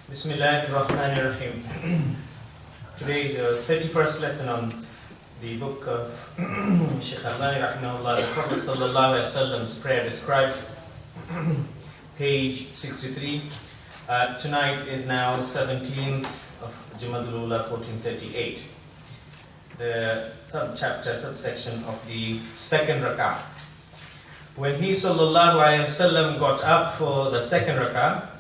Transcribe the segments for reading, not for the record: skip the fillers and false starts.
Bismillahirrahmanirrahim. Today is the 31st lesson on the book of Shaykh Al-Albani rahimahullah, the Prophet sallallahu alaihi wasallam's prayer described, page 63. Tonight is now 17th of Jumadul Ula 1438. The subsection of the second rakah. When he sallallahu alaihi wasallam got up for the second rakah,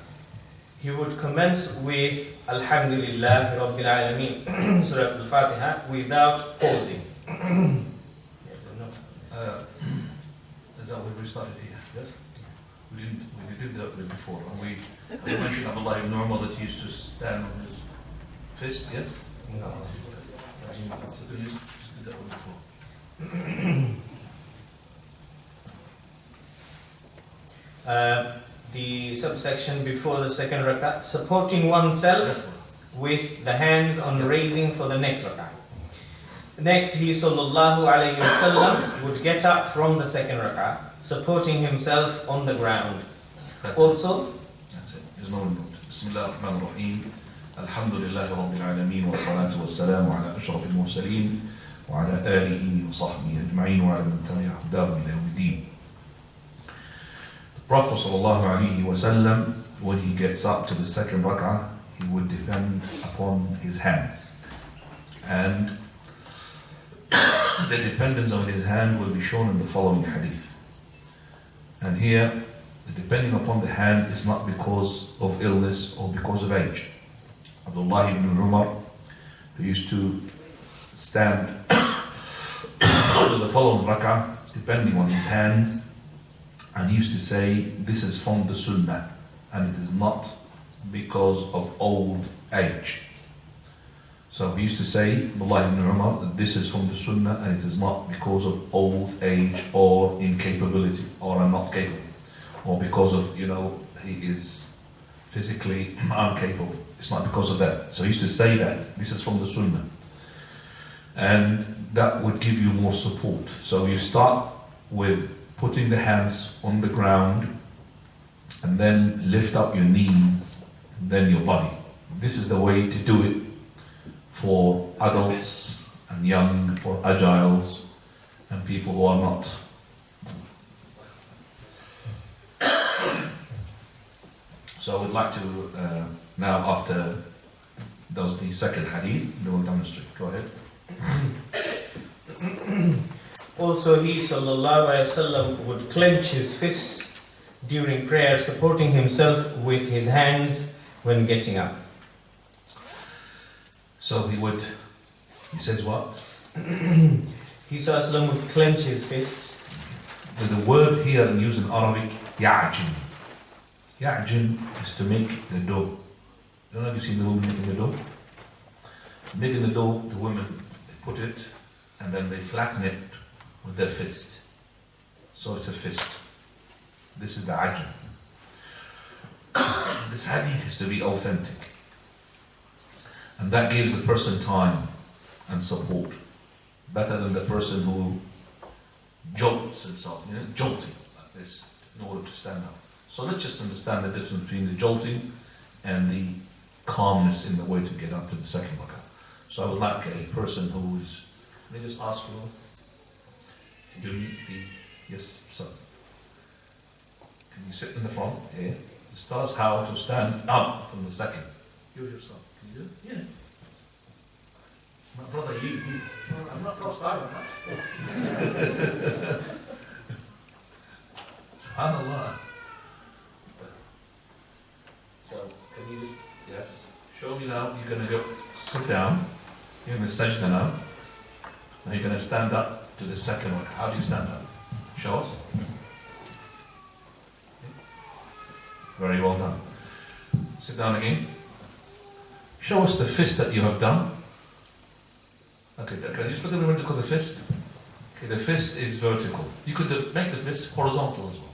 he would commence with Alhamdulillah Rabbil Alameen, Surah Al-Fatiha, without pausing. Is that what we started here? Yes? We did that before. And we mentioned Abdullah ibn Umar that he used to stand on his fist, yes? No. So we just did that one before. The subsection before the second rakah, supporting oneself with the hands on raising for the next rakah. Next, he sallallahu alayhi wasallam would get up from the second rakah, supporting himself on the ground. That's it. There's no note. Bismillah ar-Rahman ar-Rahim. Alhamdulillahi Rabbil Alameen wa salatu wa salamu ala ashrafil mursaleen wa ala alihi wa sahbihi ajma'in wa ala man tabi'a hudahum ila yawmiddin. Prophet ﷺ, when he gets up to the second rak'ah, he would depend upon his hands. And the dependence on his hand will be shown in the following hadith. And here, the depending upon the hand is not because of illness or because of age. Abdullah ibn Umar, who used to stand to the following rak'ah, depending on his hands, and he used to say, this is from the sunnah, and it is not because of old age. So he used to say, Abdullah ibn Umar, that this is from the sunnah, and it is not because of old age or incapability, or I'm not capable, or because of, he is physically incapable. It's not because of that. So he used to say that, this is from the sunnah. And that would give you more support. So you start with putting the hands on the ground and then lift up your knees and then your body. This is the way to do it for adults and young, for agiles and people who are not. So I would like to now, after does the second hadith, we will demonstrate. Go ahead. Also, he sallallahu alaihi wasallam would clench his fists during prayer, supporting himself with his hands when getting up. So he says what? He sallallahu alaihi wasallam would clench his fists. The word here used in Arabic, ya'jin. Ya'jin is to make the dough. You know, have you seen the woman making the dough? Making the dough, the women, they put it and then they flatten it with their fist. So it's a fist. This is the ajn. This hadith is to be authentic. And that gives the person time and support. Better than the person who jolts himself, jolting like this in order to stand up. So let's just understand the difference between the jolting and the calmness in the way to get up to the second rakah. So I would like a person who is, let me just ask you, yes, sir. Can you sit in the front here? Just tell us how to stand up from the second. You yourself. Can you do it? Yeah. My brother, you. I'm not crossed over. SubhanAllah. So, can you just, yes, show me now. You're going to go sit down. You're going to sajda now. Now you're going to stand up to the second one. How do you stand up? Show us. Very well done. Sit down again. Show us the fist that you have done. Okay, just look at the vertical of the fist. Okay, the fist is vertical. You could make the fist horizontal as well.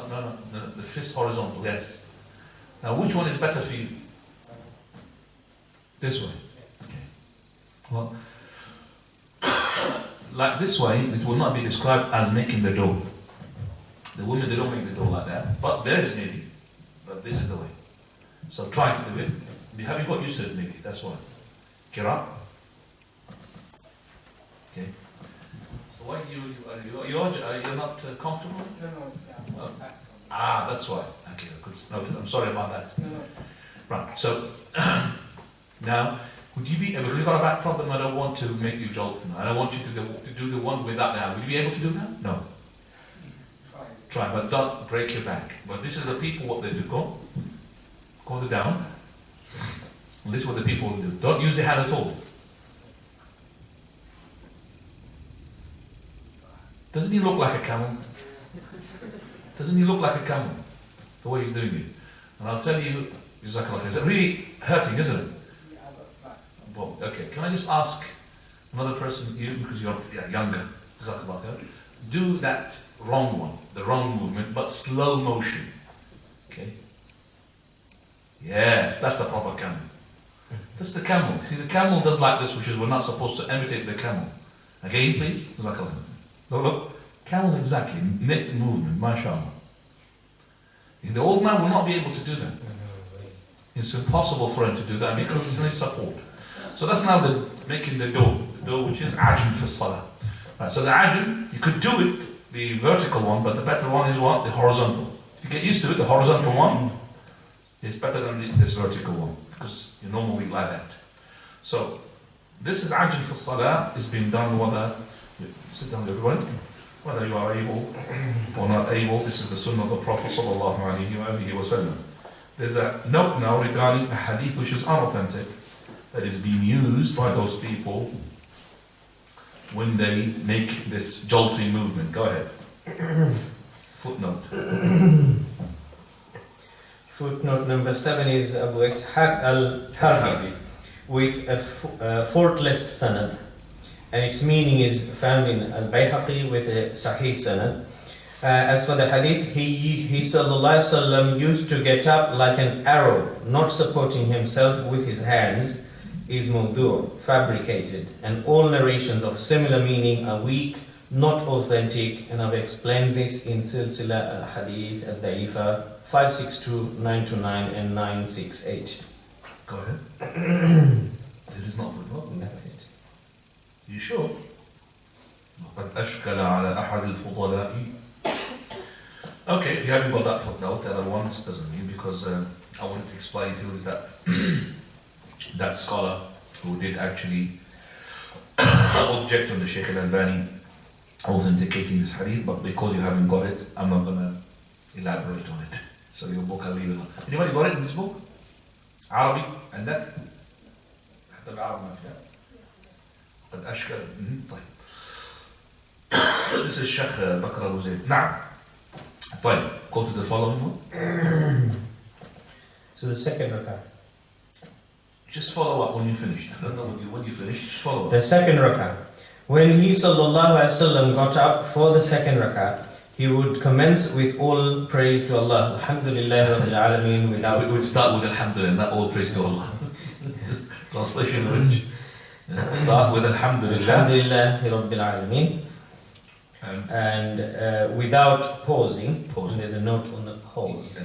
No, the fist horizontal, yes. Now, which one is better for you? This way. Okay. Well, like this way, it will not be described as making the dough. The women, they don't make the dough like that. But theirs maybe. But this is the way. So try to do it. You haven't got used to it maybe, that's why. Qira. Okay. So why you're not comfortable? No, it's That's why. Okay, good. No, I'm sorry about that. No. Right, so now, would you be, because you've got a back problem, I don't want to make you jolt. I don't want you to do the one without the hand. Would you be able to do that? No. Try, but don't break your back. But this is the people, what they do. Go it down. And this is what the people do. Don't use the hand at all. Doesn't he look like a camel? Doesn't he look like a camel? The way he's doing it. And I'll tell you, is it really hurting, isn't it? Well, okay. Can I just ask another person, you, because you're younger, do that wrong one, the wrong movement, but slow motion. Okay? Yes, that's the proper camel. That's the camel. See, the camel does like this, which is we're not supposed to imitate the camel. Again, please. Look. Camel exactly. Neck movement, mashallah. The old man will not be able to do that. It's impossible for him to do that because he needs support. So that's now making the dough, which is ajn for salah. Right, so the ajn, you could do it, the vertical one, but the better one is what? The horizontal. If you get used to it, the horizontal one is better than this vertical one because you normally like that. So this is ajn for salah, is being done whether sit down everyone, whether you are able or not able. This is the sunnah of the Prophet sallallahu alaihi wasallam. There's a note now regarding a hadith which is unauthentic that is being used by those people when they make this jolting movement. Go ahead. Footnote. Footnote number 7 is Abu Ishaq al-Harbi with a faultless sanad, and its meaning is found in Al-Bayhaqi with a Sahih sanad. As for the hadith, he sallallahu alaihi wasallam used to get up like an arrow, not supporting himself with his hands, is mawdu', fabricated, and all narrations of similar meaning are weak, not authentic, and I've explained this in Silsila al-Hadith al-Da'ifa 562, 929 and 968. Go ahead. It is not footnote. That's it. You sure? وقد أشكل على أحد الفضلاء. Okay, if you haven't got that footnote, the other ones doesn't mean, because I wanted to explain who is that that scholar who did actually object on the Shaykh al-Albani authenticating this hadith, but because you haven't got it, I'm not going to elaborate on it. So your book, I'll leave it on. Anybody got it in this book? Arabic and that? حتى بالعربي ما فيها. قد أشكل. طيب. This is Sheikh Bakr Abu Zayd. نعم. طيب. Go to the following one. So the second rakah. Just follow up when you finish. I don't know when you finish. Just follow up. The second rakah. When he sallallahu alaihi wasallam got up for the second rakah, he would commence with all praise to Allah. Alhamdulillah Rabbil Alameen. We would start with Alhamdulillah, not all praise to Allah. Translation which start with Alhamdulillah. Alhamdulillah Rabbil Alameen. And without pausing. There's a note on the pause.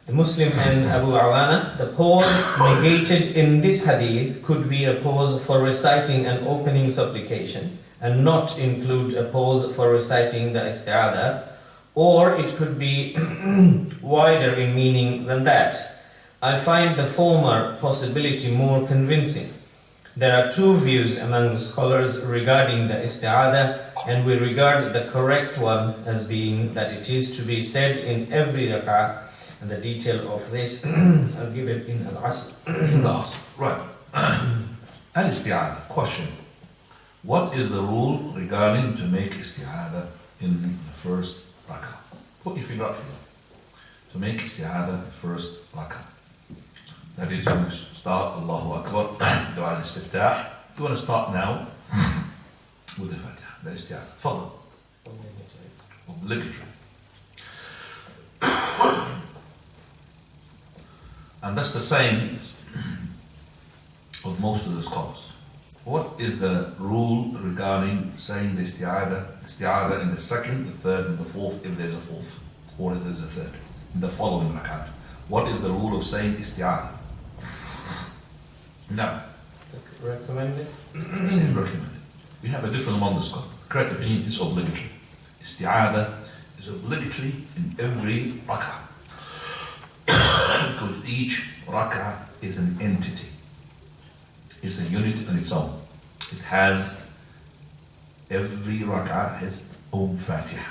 The Muslim and Abu Awana, the pause negated in this hadith could be a pause for reciting an opening supplication and not include a pause for reciting the isti'adah, or it could be wider in meaning than that. I find the former possibility more convincing. There are two views among the scholars regarding the isti'adah, and we regard the correct one as being that it is to be said in every rak'ah. And the detail of this, I'll give it in Al-Asr. In the Asr, right. Al-Isti'adah, question. What is the rule regarding to make Isti'adah in the first rak'ah? Put your finger up here. To make Isti'adah first rak'ah. That is when you start Allahu Akbar, Dua al-Istiftah. Do you want to start now with the Fatiha, the Isti'adah? Tfadal. Obligatory. And that's the same of most of the scholars. What is the rule regarding saying the isti'adah in the second, the third, and the fourth, if there's a fourth, or if there's a third, in the following rakat? What is the rule of saying isti'adha? Now, Recommended? recommended. We have a different among the scholars. Correct opinion is obligatory. Isti'adha is obligatory in every rak'ah. Because each rak'ah is an entity. It's a unit on its own. It has, every rak'ah has own Fatiha.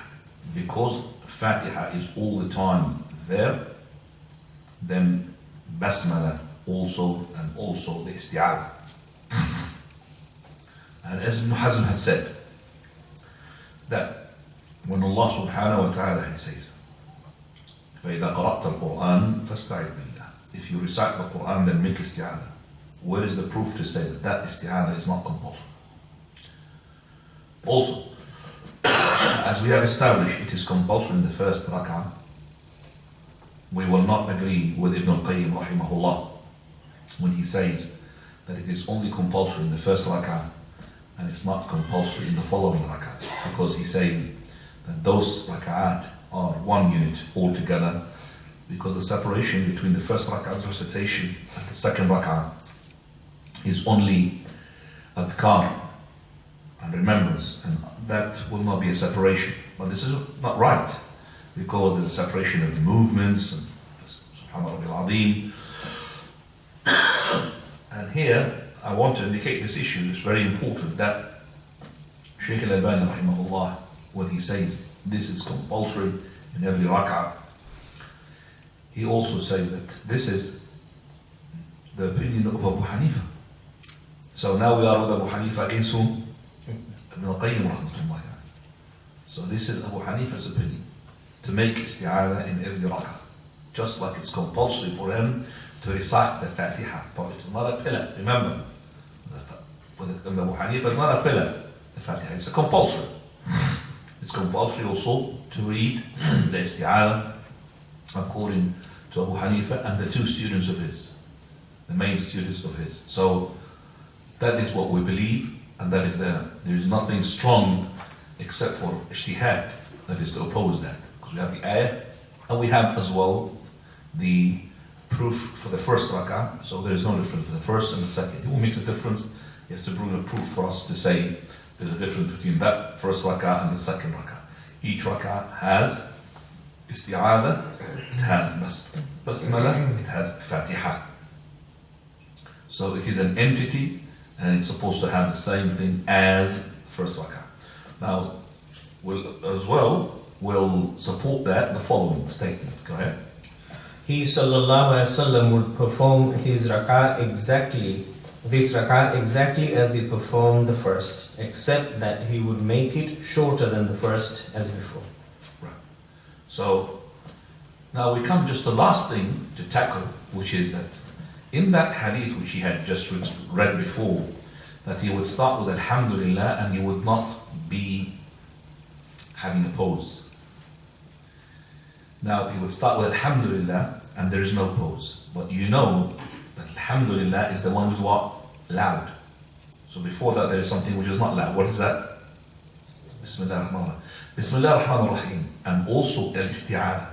Because Fatiha is all the time there, then Basmala also, and also the Isti'adha. And as Ibn Hazm had said, that when Allah subhanahu wa ta'ala he says, فَإِذَا قَرَأْتَ الْقُرْآنِ فَاسْتَعِذْ بِاللَّهِ. If you recite the Qur'an, then make Isti'adha. Where is the proof to say that that Isti'adha is not compulsory? Also, as we have established, it is compulsory in the first rak'ah. We will not agree with Ibn al-Qayyim rahimahullah when he says that it is only compulsory in the first rak'ah and it's not compulsory in the following rak'ahs, because he says that those rak'at are one unit altogether, because the separation between the first rak'ah's recitation and the second rak'ah is only adhkar and remembrance, and that will not be a separation. But this is not right, because there's a separation of the movements, and Subhanallah al-Azim. And here, I want to indicate this issue, it's very important, that Shaykh al-Albani rahimahullah, when he says this is compulsory in every rak'ah, he also says that this is the opinion of Abu Hanifa. So now we are with Abu Hanifa against whom? Ibn al-Qayyim rahmatullah. So this is Abu Hanifa's opinion, to make isti'adha in every rak'ah, just like it's compulsory for him to recite the Fatiha, but it's not a pillar. Remember, Abu Hanifa is not a pillar. The Fatiha is a compulsory. It's compulsory also to read the isti'adha according to Abu Hanifa and the two students of his, the main students of his. So that is what we believe, and that is there. There is nothing strong except for ijtihad, that is to oppose that. Because we have the ayah, and we have as well the proof for the first rak'ah, so there is no difference for the first and the second. What makes a difference is to bring a proof for us to say there's a difference between that first rak'ah and the second rak'ah. Each rak'ah has isti'adha, it has basmala, it has fatiha. So it is an entity, and it's supposed to have the same thing as first rak'ah. Now, we'll support that the following statement. Go ahead. He sallallahu alaihi wasallam would perform his this rak'ah exactly as he performed the first, except that he would make it shorter than the first as before. Right. So now we come just the last thing to tackle, which is that in that hadith which he had just read before, that he would start with Alhamdulillah and he would not be having a pause. Now he would start with Alhamdulillah and there is no pause. But you know that Alhamdulillah is the one with what? Loud. So before that there is something which is not loud. What is that? Bismillah ar-Rahman ar-Rahim. Bismillah ar-Rahman ar-Rahim. And also al-Isti'adha.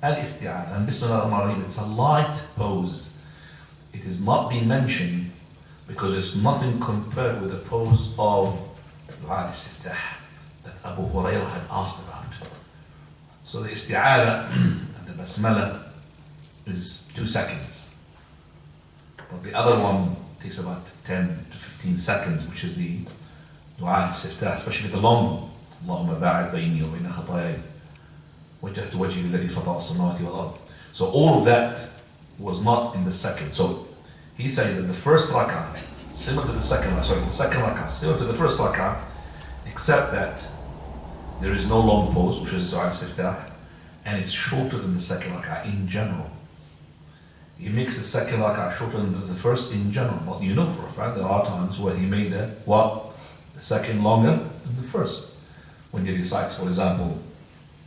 Al-Isti'adha. And Bismillah ar-Rahman ar-Rahim, it's a light pose. It is not being mentioned because it's nothing compared with the pose of Dua al-Istiftah that Abu Hurairah had asked about. So the Isti'adha and the Basmala is 2 seconds. But the other one takes about 10 to 15 seconds, which is the Dua al-Istiftah, especially the long one. Allahumma ba'id bayni wa bayna khatayai wajjahtu wajhi lilladhi fatara as-samawati wal ard. So all of that was not in the second. So he says that the first rak'ah, similar to the second rak'ah, similar to the first rak'ah, except that there is no long pause, which is Dua al-Istiftah, and it's shorter than the second rak'ah in general. He makes the second rak'ah shorter than the first in general, but you know for a fact there are times where he made the second longer than the first. When he recites, for example,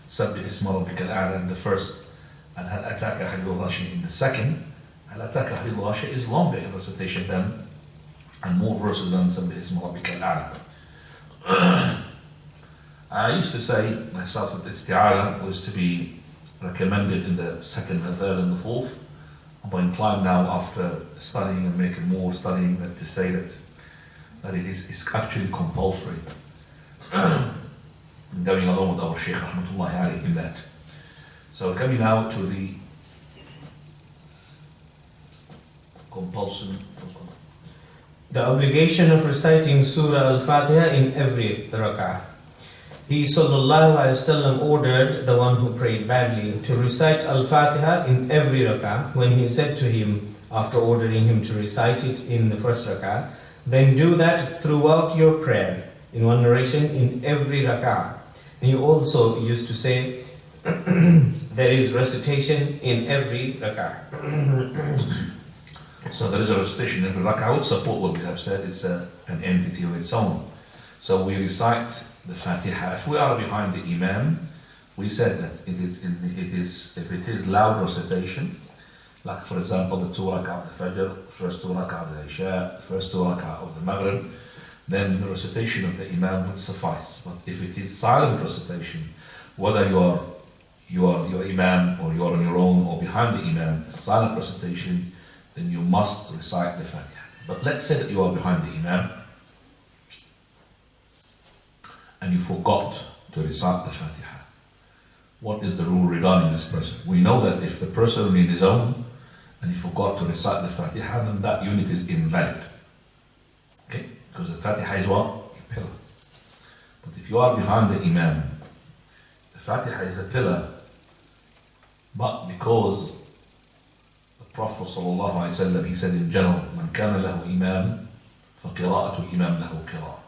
Sabbih isma rabbika al-a'la in the first, and Hal ataka hadithul ghashiya in the second. Hal ataka hadithul ghashiya is longer in recitation than, and more verses than Sabbih isma rabbika al-a'la. I used to say myself that isti'adha was to be recommended in the second, the third, and the fourth. I'm inclined now, after studying and making more studying, to say that it's actually compulsory. Going along with our Shaykh Rahmatullahi alayhi in that. So coming now to the compulsion. The obligation of reciting Surah Al-Fatiha in every rakah. He sallallahu alaihi wasallam ordered the one who prayed badly to recite Al-Fatiha in every rakah when he said to him, after ordering him to recite it in the first rakah, then do that throughout your prayer. In one narration, in every rakah. And he also used to say, there is recitation in every rakah. So there is a recitation in every rakah. I would support what we have said. It's an entity of its own. So we recite the Fatiha. If we are behind the Imam, we said that if it is loud recitation, like for example the 2 rak'ah of the Fajr, first 2 rak'ah of the Isha, first 2 rak'ah of the Maghrib, then the recitation of the Imam would suffice. But if it is silent recitation, whether you are your Imam or you are on your own or behind the Imam, silent recitation, then you must recite the Fatiha. But let's say that you are behind the Imam and you forgot to recite the Fatiha. What is the rule regarding this person? We know that if the person in his own and he forgot to recite the Fatiha, then that unit is invalid. Okay? Because the Fatiha is what? A pillar. But if you are behind the Imam, the Fatiha is a pillar, but because the Prophet ﷺ, he said in general, Man kana lahu imam, فَقِرَاءَةُ الْإِمَامِ لَهُ قِرَاءَ.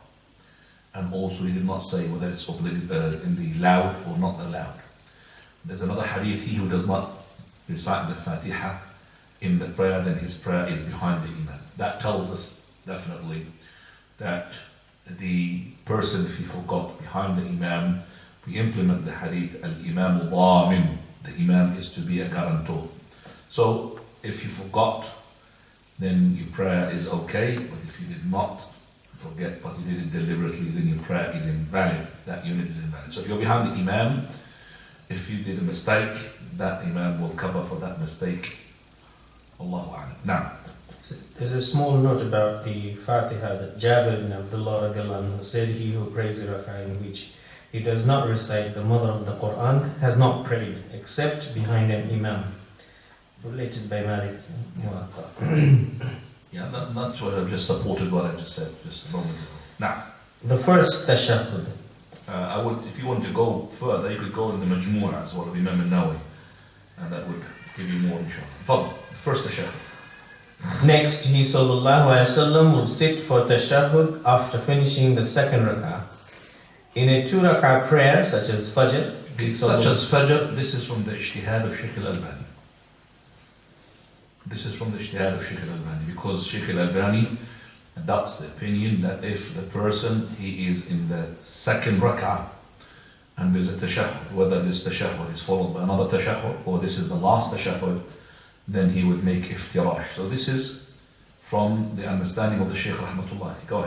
And also he did not say whether it's in the loud or not the loud. There's another hadith, he who does not recite the Fatiha in the prayer, then his prayer is behind the Imam. That tells us definitely that the person, if he forgot behind the Imam, we implement the hadith, Al-Imam Dhamin, the Imam is to be a guarantor. So if you forgot, then your prayer is okay, but if you did not forget, but you did it deliberately, then your prayer is invalid, that unit is invalid. So if you're behind the Imam, if you did a mistake, that Imam will cover for that mistake. Allahu A'lam. Now, So there's a small note about the Fatiha that Jabir ibn Abdullah radiallahu anhu said, he who prays the rak'ah in which he does not recite the mother of the Quran has not prayed except behind an Imam. Related by Malik. yeah, that's what I've just supported what I just said just a moment ago. Now, The first tashahhud. I would, if you want to go further, you could go in the Majmu'ah as well of Imam al-Nawawi, and that would give you more inshallah. Fadl, the first tashahhud. Next, he sallallahu alaihi wasallam would sit for tashahhud after finishing the second rak'ah. In a 2 rak'ah prayer, such as Fajr, Such as Fajr, this is from the Ijtihad of Shaykh al-Albani. This is from the Ijtihad of Shaykh al-Albani, because Shaykh al-Albani adopts the opinion that if the person, he is in the second rak'ah, and there's a tashahhud, whether this tashahhud is followed by another tashahhud, or this is the last tashahhud, then he would make iftirash. So this is from the understanding of the Shaykh Rahmatullahi. Go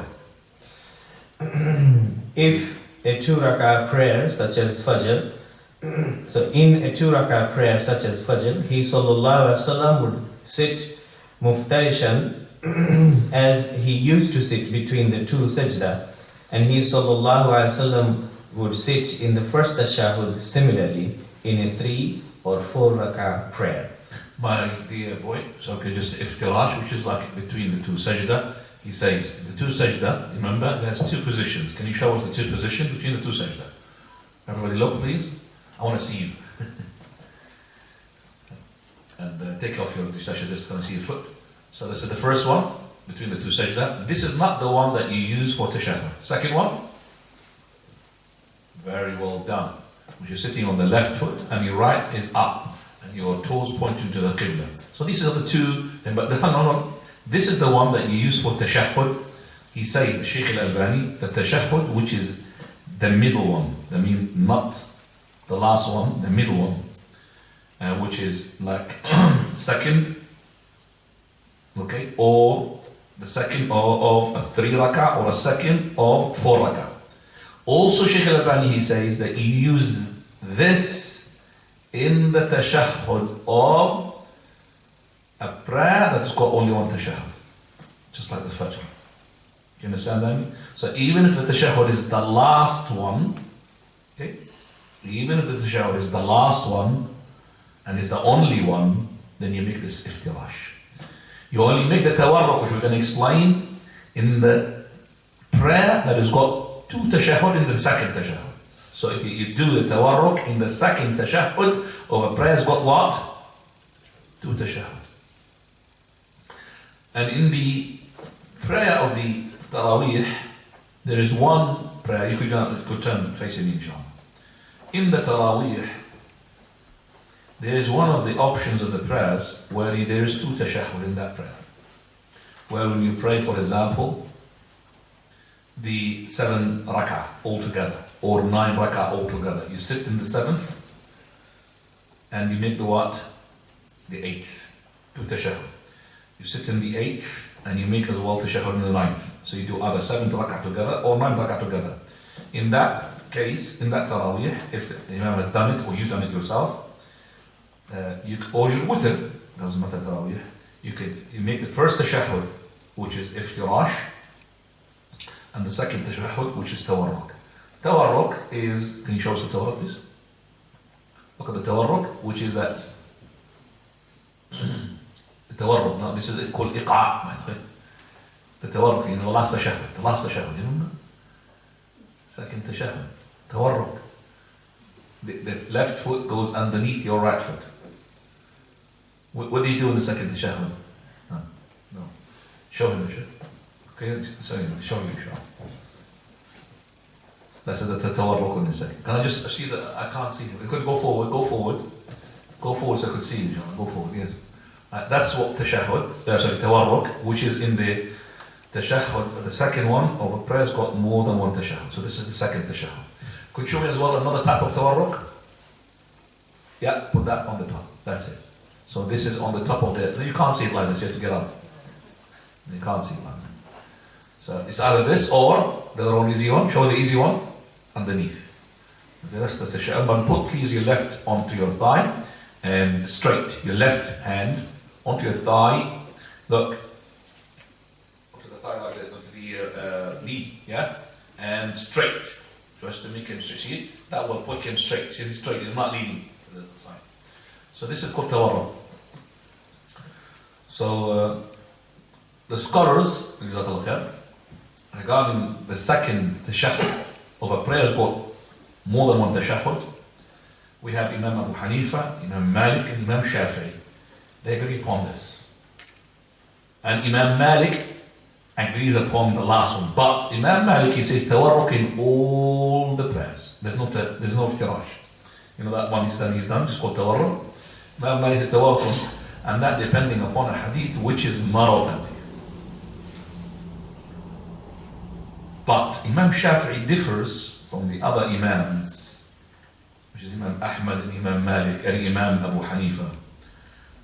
ahead. If a 2 rak'ah prayer such as Fajr, so in a 2 rak'ah prayer such as Fajr, he sallallahu alaihi wasallam would sit muftarishan as he used to sit between the 2 sajda, and he sallallahu alaihi wasallam would sit in the first tashahhud similarly in a 3 or 4 rak'ah prayer. My dear boy, so okay, just iftirash, which is like between the 2 sajda. He says, the 2 sajda, remember, there's 2 positions. Can you show us the 2 positions between the 2 sajda? Everybody look, please. I want to see you. And take off your tashahhud, just going to see your foot. So this is the first one, between the 2 sajda. This is not the one that you use for tashahhud. Second one, very well done. Which is sitting on the left foot, and your right is up, and your toes pointing to the qibla. So these are the 2, but no. This is the one that you use for tashahhud. He says, Shaykh al-Albani, the tashahhud, which is the middle one, I mean not the last one, the middle one, which is like second, okay, or the second of a 3 rak'ah, or a second of 4 rak'ah. Also Shaykh al-Albani, he says that you use this in the tashahhud of a prayer that's got only one tashahhud, just like the Fajr. You understand that? So even if the tashahhud is the last one, okay, even if the tashahhud is the last one and is the only one, then you make this iftirash. You only make the tawarruk, which we're going to explain, in the prayer that has got two tashahhud in the second tashahhud. So if you do the tawarruk in the second tashahhud of a prayer has got what? Two tashahhud. And in the prayer of the Taraweeh, there is one prayer. You could turn facing me, inshallah. In the Taraweeh, there is one of the options of the prayers where there is two tashahhud in that prayer. Where when you pray, for example, the 7 rakah altogether, or 9 rakah altogether, you sit in the 7th and you make the what? The 8th, two tashahhud. You sit in the 8th and you make as well tashahhud in the 9th. So you do either 7 rakah together or 9 rakah together. In that case, in that Taraweeh, if the Imam has done it or you've done it yourself, or you witr, doesn't matter Taraweeh, you make the first tashahhud, which is iftirash, and the second tashahhud, which is tawarruk. Tawarruk is, can you show us the tawarruk, please? Look at the tawarruk, which is that. The tawarruk, no, this is called iqa', by the way. The tawarruk, the last tashahhud, you remember? Second tashahhud, tawarruk. The left foot goes underneath your right foot. What do you do in the second tashahhud? No. Show him the shit. Okay, show you, inshallah. That's the tawarruk in a second. Can I just see that? I can't see him. You could go forward so I could see you, inshallah. Go forward, yes. That's what tawarruk, which is in the tashahhud, the second one of a prayer has got more than one tashahhud. So this is the second tashahhud. Could you show me as well another type of tawarruk? Yeah, put that on the top. That's it. So this is on the top of the. You can't see it like this. You have to get up. You can't see it like that. So it's either this or the other one, easy one. Show the easy one underneath. Okay, that's the tashahhud. But put please your left onto your thigh and straight. Your left hand onto your thigh. Look. Onto the thigh like that. Onto the knee. Yeah, and straight. Just to make him straight. See, that will put him straight. See, he's straight. He's not leaning to the side. So this is called tawarruk. So the scholars, regarding the second tashahhud of a prayer has got more than one tashahhud. We have Imam Abu Hanifa, Imam Malik, and Imam Shafi'i. They agree upon this. And Imam Malik agrees upon the last one. But Imam Malik, he says tawarruk in all the prayers. There's no iftirash. You know that one he's done, it's called tawarruk. Imam Malik says tawarruk, and that depending upon a hadith which is more authentic. But Imam Shafi'i differs from the other Imams, which is Imam Ahmad and Imam Malik and Imam Abu Hanifa.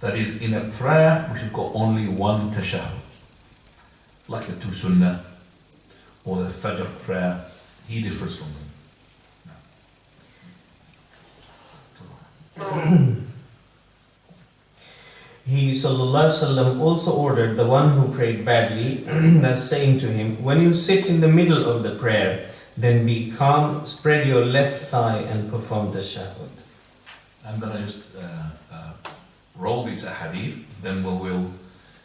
That is in a prayer which has got only one tashahhud. Like the 2 sunnah or the Fajr prayer, he differs from them. He ﷺ also ordered the one who prayed badly, thus saying to him, when you sit in the middle of the prayer, then be calm, spread your left thigh and perform the tashahhud. I'm going to just roll these hadith, then we'll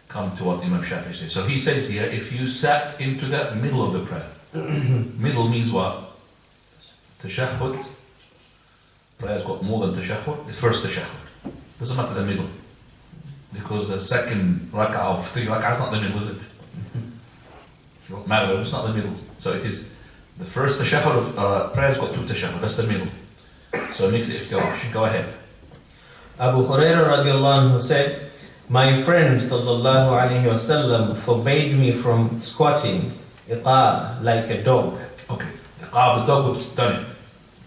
come to what Imam Shafi'i says. So he says here, if you sat into that middle of the prayer, middle means what? Tashahhud. Prayer's got more than tashahhud. The first tashahhud. Doesn't matter the middle. Because the second rak'ah of 3 rak'ahs is not the middle, is it? It won't matter, it's not the middle. So it is the first tashahhud of prayer's got 2 tashahhud, that's the middle. So it makes it iftirash. Go ahead. Abu Hurairah radiallahu anhu said, my friend sallallahu alayhi wasallam forbade me from squatting iqa' like a dog. Okay, iqa' the dog, we've done it.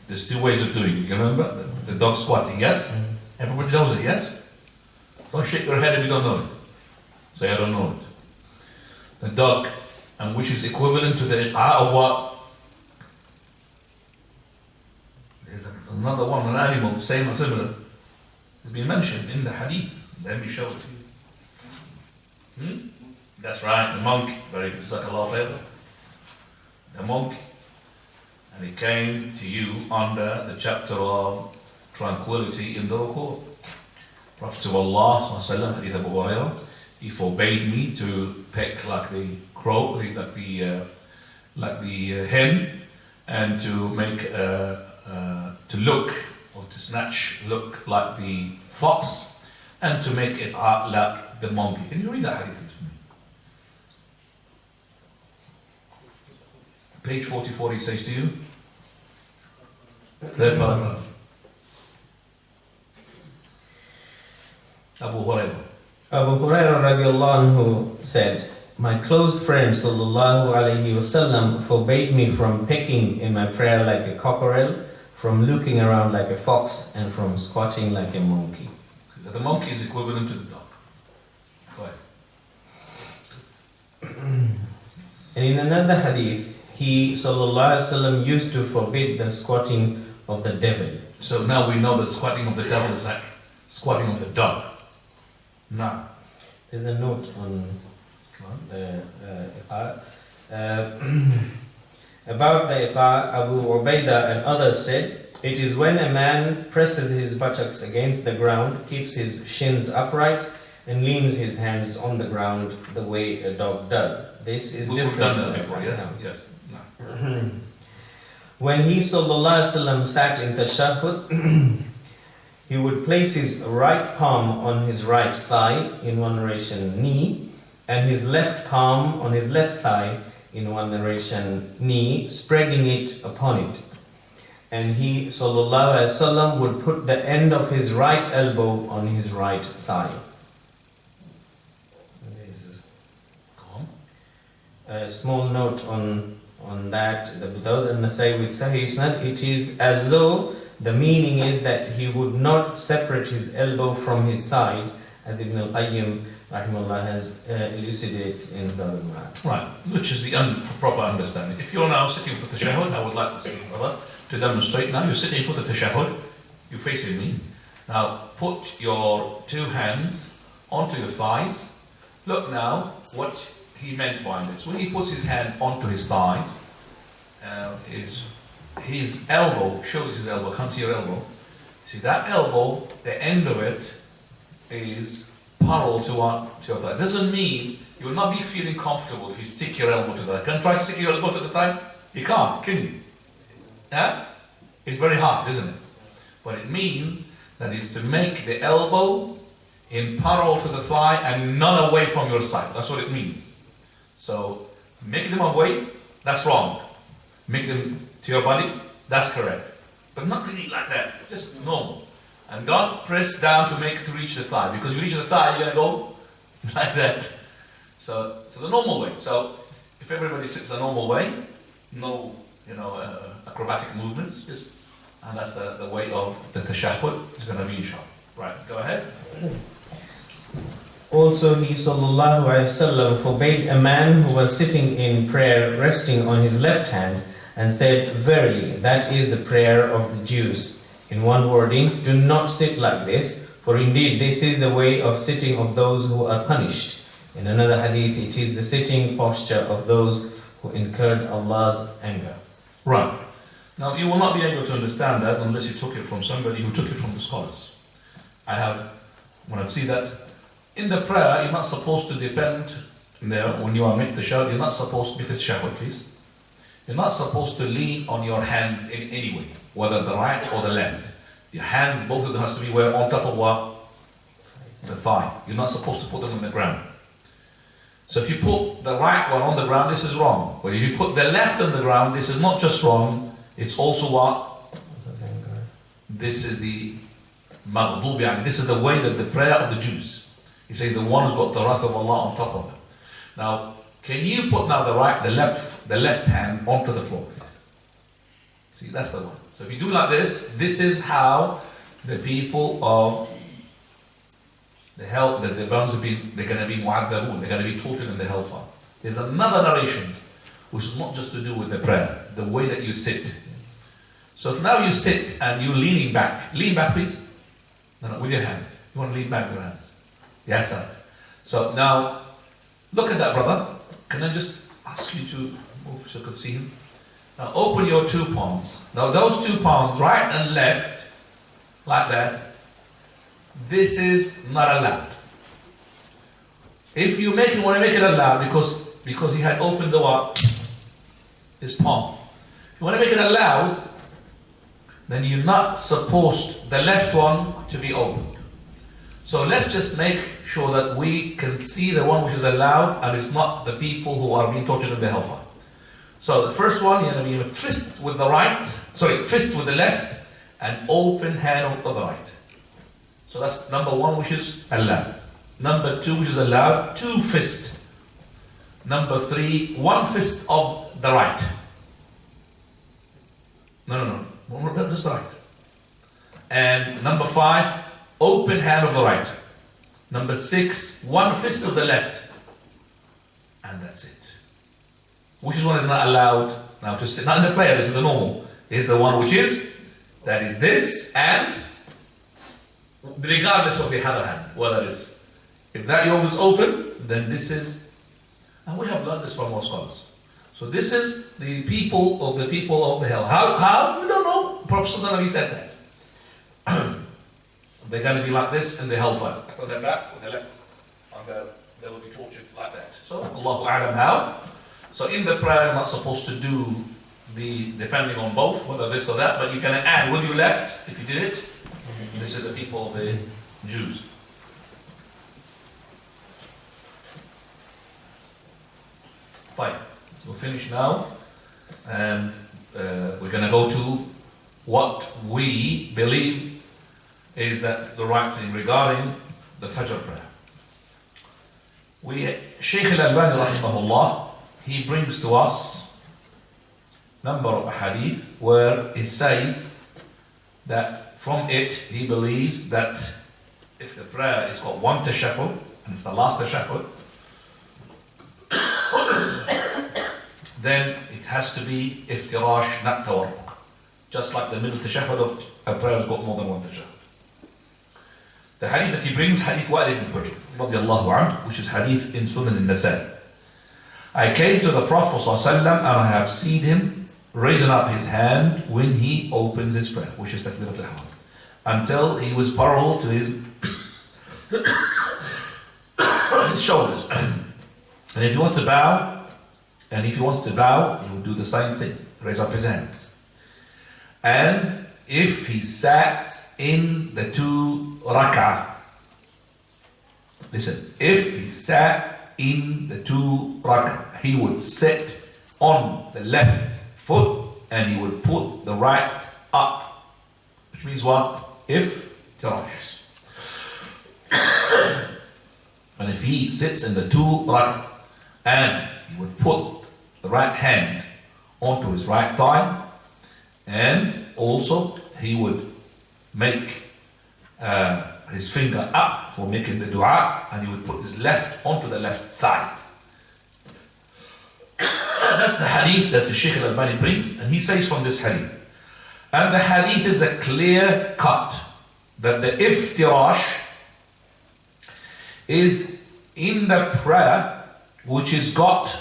There's 2 ways of doing it. You remember? The dog squatting, yes? Everybody knows it, yes? Don't shake your head if you don't know it. Say, I don't know it. The dog, and which is equivalent to the iqa' of what? There's another one, an animal, same or similar. It's been mentioned in the hadith. Let me show it to you. That's right, the monk. Very good. Jazakallah khair. The monk. And he came to you under the chapter of tranquility in the ruku. Prophet of Allah, Hadith Abu Hurairah, he forbade me to peck like the crow, like the hen, and to make to look or to snatch look like the fox, and to make it like the monkey. Can you read that hadith for me? Page 44, he says to you, third paragraph. Abu Hurairah. Abu Hurairah radiallahu anhu said, my close friend sallallahu alayhi wasallam forbade me from pecking in my prayer like a cockerel, from looking around like a fox, and from squatting like a monkey. The monkey is equivalent to the dog. Go ahead. And in another hadith, he sallallahu alayhi wasallam used to forbid the squatting of the devil. So now we know that squatting of the devil is like squatting of the dog. Now, there's a note on the about the iqa, Abu Ubaidah and others said, it is when a man presses his buttocks against the ground, keeps his shins upright, and leans his hands on the ground the way a dog does. This is different. We've done that before, yes? Yes. No. When he sallallahu alaihi wasallam sat in tashahhud, he would place his right palm on his right thigh, in one narration knee, and his left palm on his left thigh, in one narration knee, spreading it upon it. And he sallallahu alaihi wasallam would put the end of his right elbow on his right thigh. A small note on that is Abu Dawud and Nasai with Sahih Isnad. It is as though the meaning is that he would not separate his elbow from his side, as Ibn al-Qayyim rahimahullah has elucidated in Zadul Ma'ad. Right, which is the proper understanding. If you're now sitting for tashahhud, I would like this brother to demonstrate. Now you're sitting for the tashahhud, you're facing me. Now put your two hands onto your thighs. Look now what he meant by this. When he puts his hand onto his thighs, his elbow, shows his elbow, can't see your elbow. See that elbow, the end of it is parallel to your thigh. Doesn't mean you will not be feeling comfortable if you stick your elbow to the thigh. Can you try to stick your elbow to the thigh? You can't, can you? Yeah? It's very hard, isn't it? But it means that is to make the elbow in parallel to the thigh and not away from your side. That's what it means. So, make them away, that's wrong. Make them to your body, that's correct. But not really like that, just normal. And don't press down to reach the thigh, because if you reach the thigh, you're going to go like that. So the normal way. So, if everybody sits the normal way, no, acrobatic movements, and that's the way of the tashahhud is going to be inshallah. Right, go ahead. Also, he sallallahu alaihi wasallam forbade a man who was sitting in prayer resting on his left hand, and said, verily, that is the prayer of the Jews. In one wording, do not sit like this, for indeed this is the way of sitting of those who are punished. In another hadith, it is the sitting posture of those who incurred Allah's anger. Right. Now, you will not be able to understand that unless you took it from somebody who took it from the scholars. When I see that, in the prayer, you're not supposed to depend there, when you are making the tashahhud, you're not supposed to be the tashahhud, please. You're not supposed to lean on your hands in any way, whether the right or the left. Your hands, both of them has to be where on top of what? The thigh. You're not supposed to put them on the ground. So if you put the right one on the ground, this is wrong. But if you put the left on the ground, this is not just wrong, it's also what? This is the maghdub, this is the way that the prayer of the Jews. You say the one who's got the wrath of Allah on top of it. Now, can you put now the left hand onto the floor, please? See, that's the one. So if you do like this is how the people of the hell, that the bones they're going to be mu'adhabun, they're going to be tortured in the hellfire. There's another narration which is not just to do with the prayer, the way that you sit. So if now you sit and you're lean back please. No, with your hands. You want to lean back with your hands. Yes, right. So now Look at that, brother. Can I just ask you to move so I could see him? Now open your two palms. Now those two palms, right and left, like that, this is not allowed. If you want to make it allowed, because he had opened the what? His palm. If you want to make it allowed, then you're not supposed the left one to be opened. So let's just make sure that we can see the one which is allowed, and it's not the people who are being tortured in the hellfire. So the first one, you're going to be fist with the left, and open hand with the right. So that's number one, which is allowed. Number two, which is allowed, two fists. Number three, one fist of the right. No, that's right. And number five, open hand of the right. Number six, one fist of the left. And that's it. Which is one is not allowed now to sit? Not in the prayer, this is the normal. Is the one which is, that is this, and regardless of the other hand, whether it's, if that yoke is open, then this is, and we have learned this from our scholars. So this is the people of the hell. How? We don't know. Prophet ﷺ said that. They're going to be like this in the hellfire. On their back, on their left. They will be tortured like that. So, Allahu A'lam how. So in the prayer, you're not supposed to do depending on both, whether this or that, but you can add with your left, if you did it. This is the people of the Jews. Fine. We'll finish now, and we're going to go to what we believe is that the right thing regarding the Fajr prayer. Shaykh Al-Albani rahimahullah, he brings to us number of hadith where he says that from it he believes that if the prayer is got one tashahhud, and it's the last tashahhud, then it has to be iftirash, not tawarruk. Just like the middle tashahhud of a prayer has got more than one tashahhud. The hadith that he brings, hadith Wa'il ibn Hujr, radiallahu anhu, which is hadith in Sunan al-Nasai. I came to the Prophet ﷺ and I have seen him raising up his hand when he opens his prayer, which is takbirat al-ihram, until he was parallel to his shoulders. And if you want to bow, he would do the same thing, raise up his hands. And if he sat in the two rak'ah, listen, if he sat in the two rak'ah, he would sit on the left foot and he would put the right up. Which means what? If tirash. And if he sits in the two rak'ah and he would put the right hand onto his right thigh, and also he would make his finger up for making the dua, and he would put his left onto the left thigh. That's the hadith that the Shaykh Al-Albani brings, and he says from this hadith. And the hadith is a clear cut that the iftirash is in the prayer which is got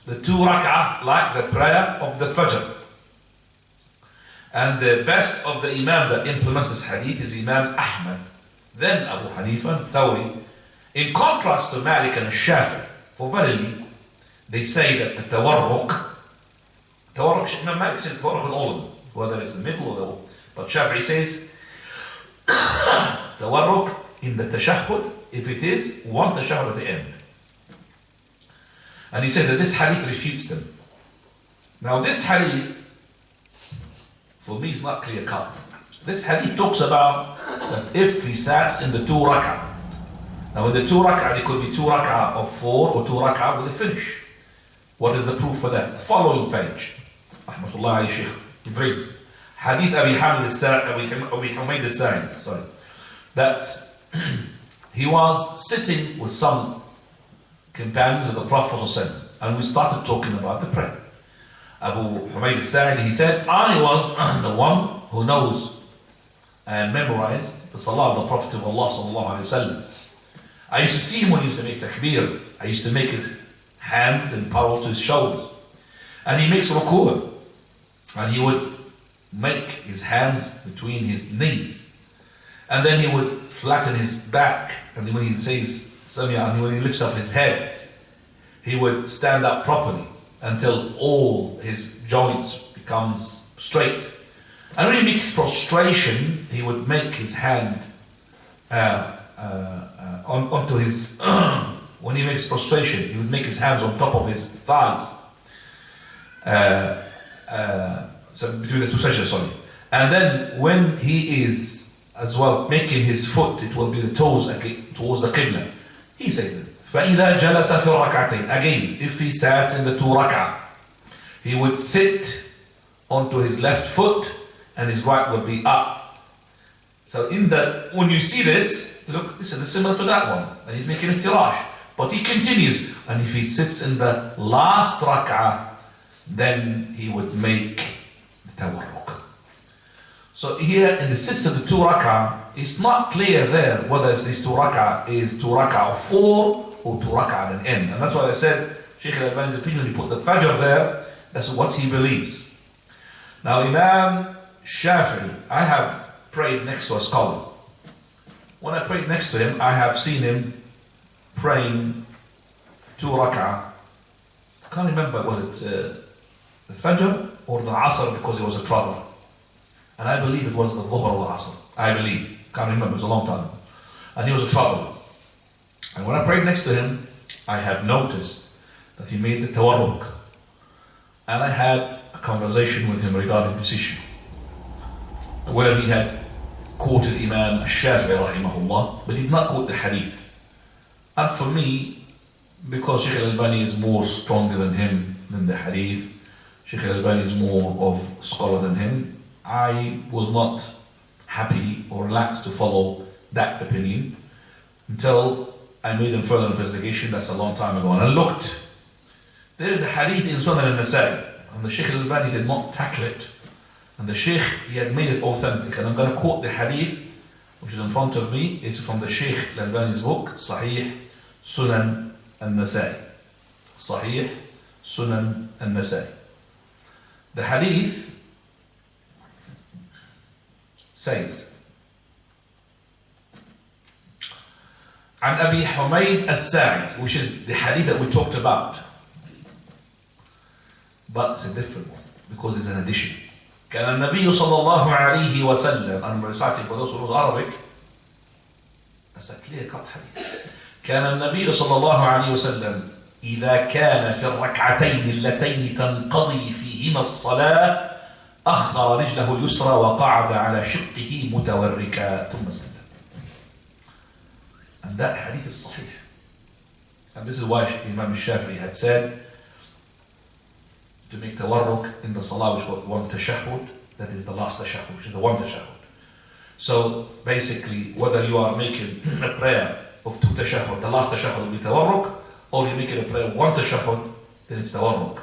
the two rak'ah, like the prayer of the Fajr. And the best of the Imams that implements this hadith is Imam Ahmad, then Abu Hanifa and Thawri, in contrast to Malik and Shafi. For verily, they say that the tawarruk, Imam Malik says tawarruk in all of them, whether it's the middle or the, but Shafi says tawarruk in the tashahhud, if it is one tashahhud at the end. And he said that this hadith refutes them. Now this hadith, for me, is not clear cut. This hadith talks about that if he sat in the two rak'ah. Now in the two rak'ah, it could be two rak'ah of 4 or two rak'ah with a finish. What is the proof for that? The following page. Rahmatullah alayhi Shaykh. He brings hadith Abi Humayd al-Sa'id. Sorry. That he was sitting with some companions of the Prophet ﷺ, and we started talking about the prayer. Abu Humayd al-Sa'idi, he said, I was the one who knows and memorized the salah of the Prophet of Allah sallallahu alaihi wasallam. I used to see him when he used to make takbir. I used to make his hands in parallel to his shoulders. And he makes ruku', and he would make his hands between his knees. And then he would flatten his back, and when he says Sami'a, and when he lifts up his head, he would stand up properly until all his joints becomes straight. And when he makes prostration, he would make his hand onto his when he makes prostration, he would make his hands on top of his thighs. So between the two sajdas, sorry. And then when he is as well making his foot, it will be the toes towards the qibla. He says that. فَإِذَا جَلَسَ فِي الرَّكْعَتَيْنِ. Again, if he sat in the 2 rak'ah, he would sit onto his left foot and his right would be up. So when you see this, look, this is similar to that one. And he's making iftirash. But he continues. And if he sits in the last rak'ah, then he would make the tawarruk. So here in the system, the 2 rak'ah, it's not clear there whether this 2 rak'ah is 2 rak'ah of 4 or 2 rak'ah at an end. And that's why I said, Shaykh al-Albani's opinion, he put the fajr there, that's what he believes. Now Imam Shafi'i, I have prayed next to a scholar. When I prayed next to him, I have seen him praying 2 rak'ah. I can't remember, was it the fajr or the asr, because he was a traveler. And I believe it was the dhuhr or the asr. I believe. Can't remember, it was a long time. And he was a traveler. And when I prayed next to him, I had noticed that he made the tawarruk. And I had a conversation with him regarding this issue, where he had quoted Imam Shafi'i rahimahullah, but he did not quote the hadith. And for me, because Shaykh al-Albani is more stronger than him than the hadith, Shaykh al-Albani is more of a scholar than him, I was not happy or relaxed to follow that opinion until I made a further investigation. That's a long time ago. And I looked. There is a hadith in Sunan al-Nasa'i, and the Shaykh al-Albani did not tackle it. And the Shaykh, he had made it authentic. And I'm going to quote the hadith, which is in front of me. It's from the Shaykh al-Albani's book, Sahih Sunan al-Nasa'i. Sahih Sunan al-Nasa'i. The hadith says, عن أبي حميد الساعي, which is the hadith that we talked about. But it's a different one, because it's an addition. كان النبي صلى الله عليه وسلم, I'm reciting for those who know Arabic, that's a clear-cut hadith. كان النبي صلى الله عليه وسلم إذا كان في الركعتين اللتين تنقضي فيهما الصلاة أخر رجله اليسرى وقعد على شقه متوركا ثم سلم. And that hadith is sahih. And this is why Imam Shafi'i had said to make tawarruk in the salah, which is called 1 tashahhud, that is the last tashahhud, which is the 1 tashahhud. So basically, whether you are making a prayer of 2 tashahhud, the last tashahhud will be tawarruk, or you're making a prayer of 1 tashahhud, then it's tawarruk.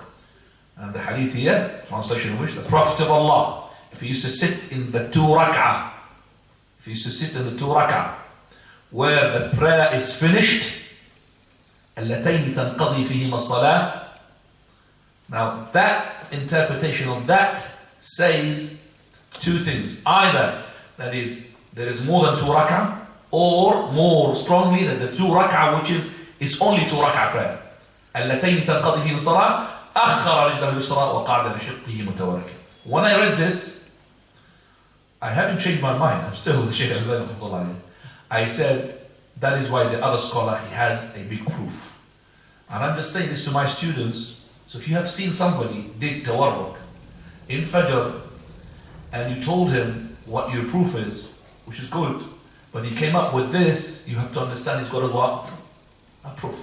And the hadith here, translation of which, the Prophet of Allah, if he used to sit in the 2 rak'ah, where the prayer is finished, اللتين تنقضي فيهما الصلاة. Now that interpretation of that says 2 things. Either that is, there is more than 2 rak'ah, or more strongly that the 2 rak'ah which is only 2 rak'ah prayer. اللتين تنقضي فيهما الصلاة أخر رجله اليسرى وقعد لشقه متوركا. When I read this, I haven't changed my mind. I'm still with the Shaykh al-Albani. I said, that is why the other scholar, he has a big proof. And I'm just saying this to my students. So if you have seen somebody did tawarruk in Fajr, and you told him what your proof is, which is good, but he came up with this, you have to understand he's got a what? A proof.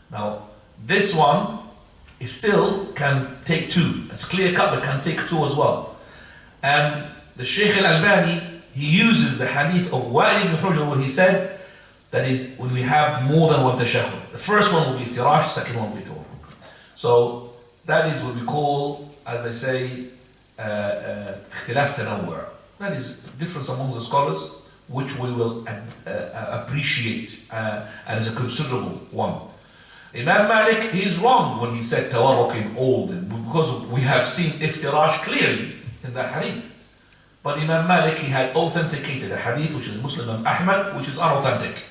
Now, this one, it still can take 2. It's clear cut, but can take 2 as well. And the Shaykh al-Albani, he uses the hadith of Wa'il ibn Hujr, where he said that is when we have more than 1 tashahhud. The first one will be iftirash, second one will be tawarruk. So that is what we call, as I say, اختلاف تنوع. That is difference among the scholars which we will appreciate and is a considerable one. Imam Malik, he is wrong when he said tawarruk in all, because we have seen iftirash clearly in the hadith. But Imam Malik, he had authenticated a hadith which is Muslim and Ahmad, which is unauthentic.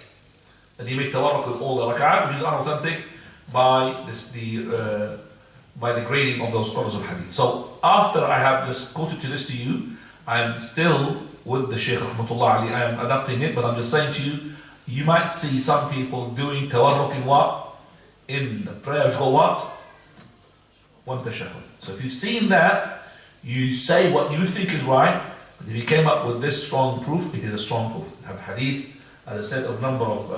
And he made tawarruk in all the rak'ah, which is unauthentic by the grading of those scholars of hadith. So after I have just quoted this to you, I am still with the Shaykh Rahmatullah Ali. I am adapting it, but I'm just saying to you, you might see some people doing tawarruk in what? In the prayer, go what? One tashahhud. So if you've seen that, you say what you think is right. But if you came up with this strong proof, it is a strong proof. You have hadith, as I said, of number of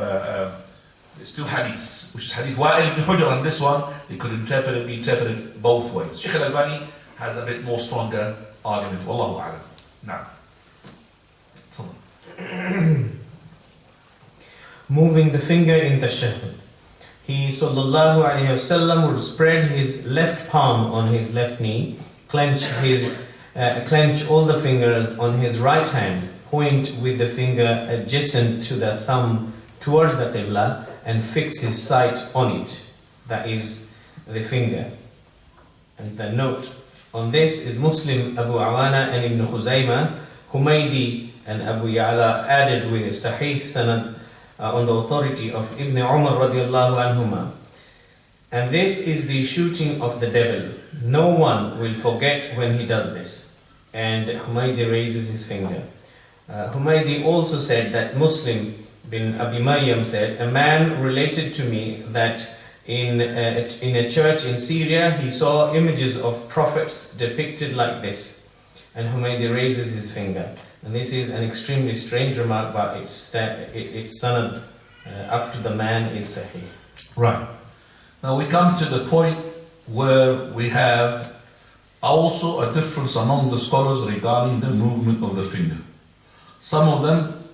there's two hadiths, which is hadith Wa'il ibn Hujr, and this one, they could be interpreted both ways. Shaykh Al-Albani has a bit more stronger argument. Wallahu a'lam. Now, moving the finger in tashahhud. He sallallahu alayhi wasallam would spread his left palm on his left knee, clench all the fingers on his right hand, point with the finger adjacent to the thumb towards the qibla, and fix his sight on it. That is the finger. And the note on this is Muslim, Abu Awana and Ibn Khuzaymah, Humaydi and Abu Ya'la added with a sahih sanad on the authority of Ibn Umar radiallahu anhuma. And this is the shooting of the devil. No one will forget when he does this. And Humaydi raises his finger. Humaydi also said that Muslim bin Abi Maryam said, a man related to me that in a church in Syria he saw images of prophets depicted like this. And Humaydi raises his finger. And this is an extremely strange remark, but its sanad up to the man is sahih. right. Now we come to the point where we have also a difference among the scholars regarding the movement of the finger. Some of them,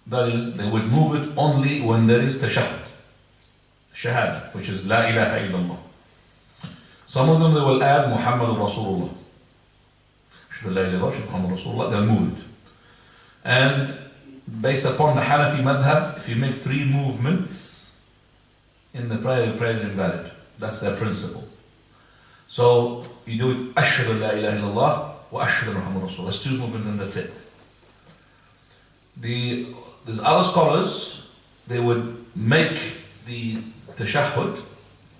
that is, they would move it only when there is tashahhud, shahada, which is la ilaha illallah. Some of them they will add Muhammadur Rasulullah. They'll move it. And based upon the Hanafi madhab, if you make three movements in the prayer is invalid. That's their principle. So you do it ashhadu la ilaha illallah wa ashhadu Muhammadur Rasulullah. That's two movements and that's it. There's other scholars, they would make the tashahhud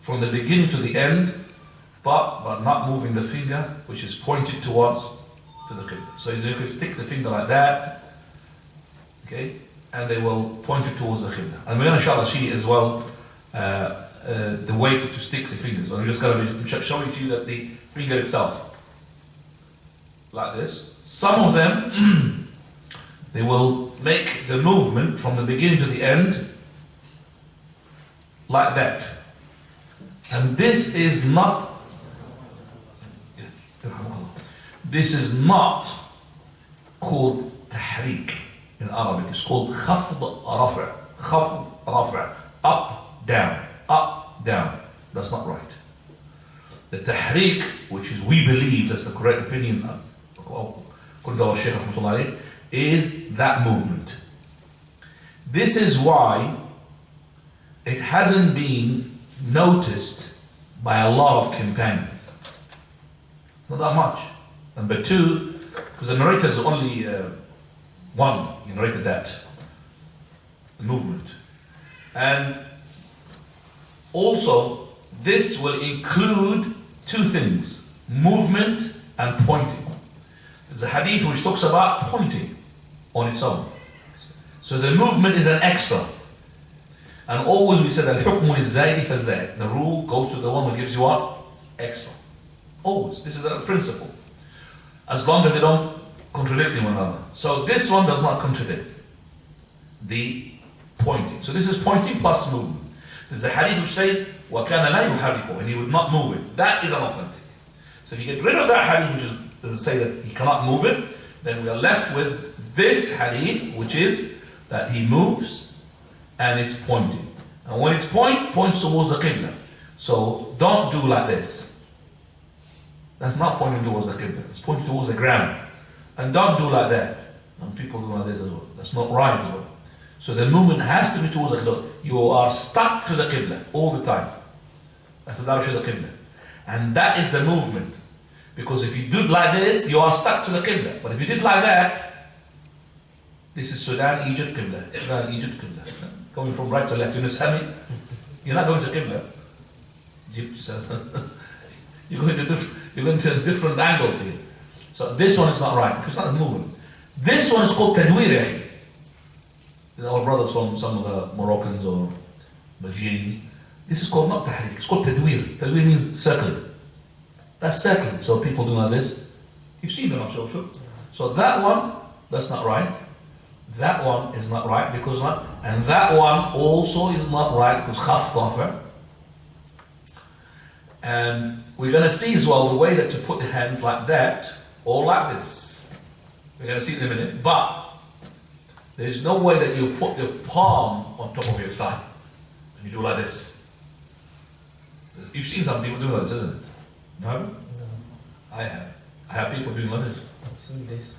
from the beginning to the end, but not moving the finger, which is pointed towards to the qibla. So you can stick the finger like that, okay, and they will point it towards the qibla. And we're going to inshallah see as well the way to stick the fingers. So I'm just going to be showing to you that the finger itself, like this. Some of them, they will make the movement from the beginning to the end like that. And this is not called tahrik in Arabic. It's called khafd rafa'. Khafd rafa'. Up, down. Up, down. That's not right. The tahrik, which is, we believe, that's the correct opinion, according to our Shaykh Rahmatullah, is that movement. This is why it hasn't been noticed by a lot of companions. It's not that much. Number two, because the narrator is only one, he narrated that, the movement. And also, this will include two things, movement and pointing. There's a hadith which talks about pointing on its own. So the movement is an extra. And always we said al-hukmu liz-zaydi fa-zayid. The rule goes to the one who gives you what? Extra. Always. This is the principle. As long as they don't contradict one another. So this one does not contradict the pointing. So this is pointing plus movement. There's a hadith which says وَكَانَ لَا يُحَرِّكُ, and he would not move it. That is unauthentic. So if you get rid of that hadith which doesn't say that he cannot move it, then we are left with this hadith which is that he moves and it's pointing. And when it's points towards the qibla. So don't do like this. That's not pointing towards the qibla. It's pointing towards the ground. And don't do like that. Some people do like this as well. That's not right as well. So the movement has to be towards the Qibla. You are stuck to the Qibla all the time. That's the direction of the Qibla. And that is the movement. Because if you do it like this, you are stuck to the Qibla. But if you did it like that, this is Sudan, Egypt, Qibla. Sudan, Egypt, Qibla. Going from right to left in a semi. You're not going to Qibla. Egypt, you're going to different angles here. So this one is not right, because it's not a movement. This one is called Tadwir. Our brothers from some of the Moroccans or Algerians, this is called not Tahrik, it's called Tadwir. Tadwir means circle. That's circling. So people do like this. You've seen them, I'm sure. So that one, that's not right. That one is not right because not, and that one also is not right because khaf dafa. And we're going to see as well the way that to put the hands like that or like this. We're going to see it in a minute. But there's no way that you put your palm on top of your thigh and you do like this. You've seen some people do like this, isn't it? You haven't? No. I have. I have people doing like this. I've seen this.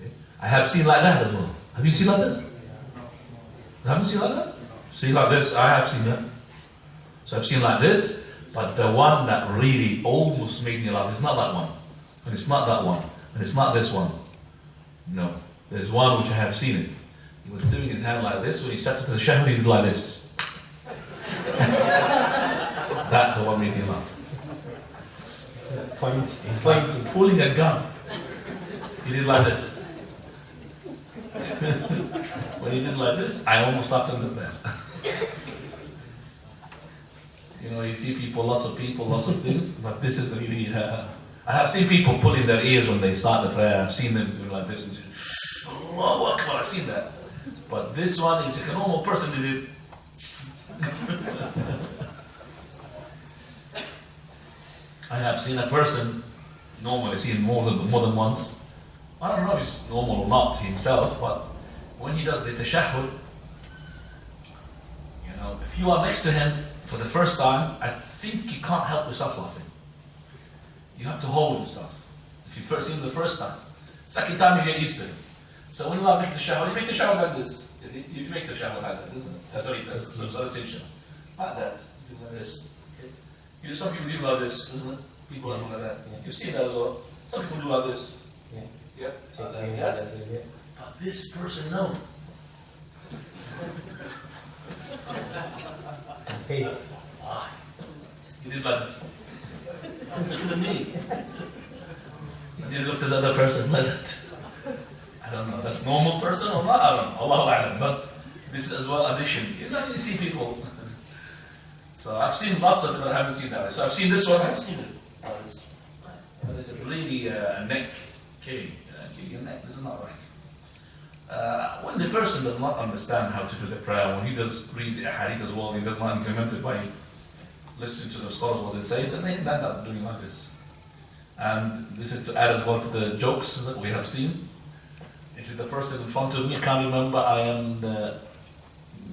Okay. I have seen like that as well. Have you seen like this? You haven't seen like that? See like this? I have seen that. So I've seen like this, but the one that really almost made me laugh is not that one. And it's not that one. And it's not this one. No. There's one which I have seen it. He was doing his hand like this. When he stepped into the tashahhud, he did like this. That's the one made me laugh. He's like pulling a gun. He did like this. When he did like this, I almost laughed under there. You know, you see people, lots of things, but this is really. I have seen people pulling their ears when they start the prayer. I've seen them do like this and say, Allahu Akbar, I've seen that. But this one is like a normal person did it. I have seen a person, normally seen more than once. I don't know if it's normal or not himself, but when he does the tashahhud, you know, if you are next to him for the first time, I think you can't help yourself laughing. You have to hold yourself. If you first see him the first time. Second time you get used to him. So when you are making the tashahhud, you make the tashahhud like this. You make the tashahhud like that, isn't it? That's the salutation. Like that. You do like this. Okay? Some people do like this, isn't it? People do like that. Yeah. You've seen that as well. Some people do like this. Yeah. Yeah. Like that. Yes. But this person knows. Face. He did like this. Look at me. He looked at the other person like that. I don't know. That's normal person or not? I don't know. Allahu A'lam. But this is as well addition. You know, you see people. So I've seen lots of it, but I haven't seen that. So I've seen this one. I've seen it. It's really a neck killing. Your neck. This is not right. When the person does not understand how to do the prayer, when he does read the hadith as well, he does not implement it by listening to the scholars what they say, then they end up doing like this. And this is to add as well to the jokes that we have seen. You see the person in front of me, I can't remember, I am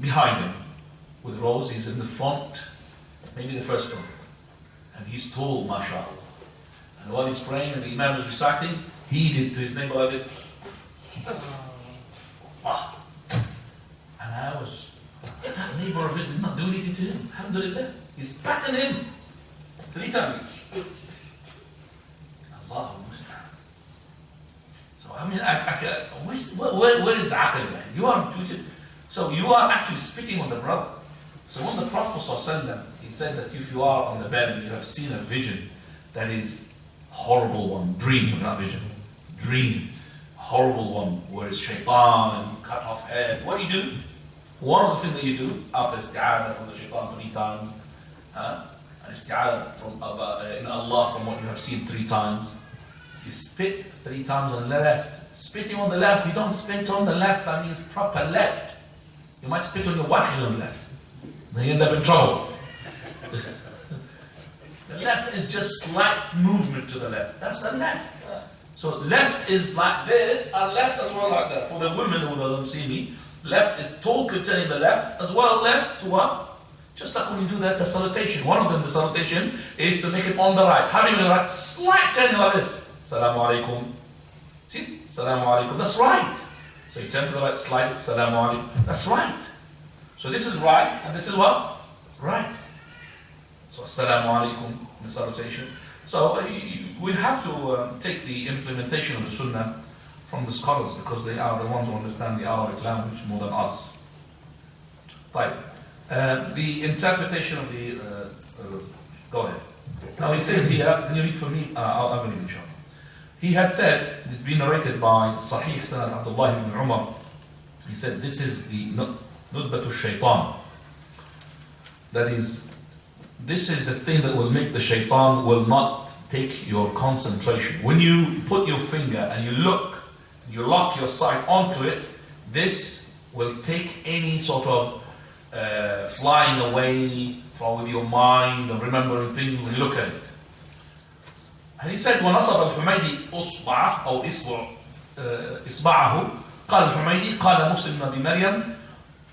behind him with Rose, he's in the front, maybe the first one. And he's tall, mashallah. And while he's praying and the Imam is reciting, he did to his neighbor like this. And I was, that neighbor of it did not do anything to him. Alhamdulillah. He's patting him 3 times. Allahu Musta'an. So I mean, where is the aql? So you are actually spitting on the brother. So when the Prophet ﷺ, he says that if you are on the bed and you have seen a vision that is horrible one, dreams, not vision, dream, horrible one, where it's shaitan and you cut off head, what do? One of the things that you do after isti'adah from the shaitan 3 times, and isti'adah from in Allah from what you have seen 3 times, you spit 3 times on the left. Spitting on the left, you don't spit on the left, that means proper left. You might spit on your wife on the left. Then you end up in trouble. The left is just slight movement to the left. That's the left. So left is like this, and left as well like that. For the women who don't see me, left is totally turning the left, as well left to what? Just like when you do that, the salutation. One of them, the salutation, is to make it on the right. How do you make it right? Slight turning like this. Assalamu alaikum. See, Assalamu alaikum, that's right. So you turn to the right slightly, Assalamu alaikum, that's right. So this is right, and this is what? Right. So Assalamu alaikum, the salutation. So we have to take the implementation of the Sunnah from the scholars, because they are the ones who understand the Arabic language more than us. Right. The interpretation of the... go ahead. Now it says here, can you read for me? I'll read inshallah. He had said, it's been narrated by Sahih Sanad Abdullah ibn Umar, he said, this is the Nudbatu Shaitan. That is, this is the thing that will make the shaitan will not take your concentration. When you put your finger and you look, you lock your sight onto it, this will take any sort of flying away from with your mind and remembering things when you look at it. And he said, وَنَصَبَ الْحُمَيْدِ أُصْبَعَهُ أو إصبعه قال الحميدي قال مسلم بن مريم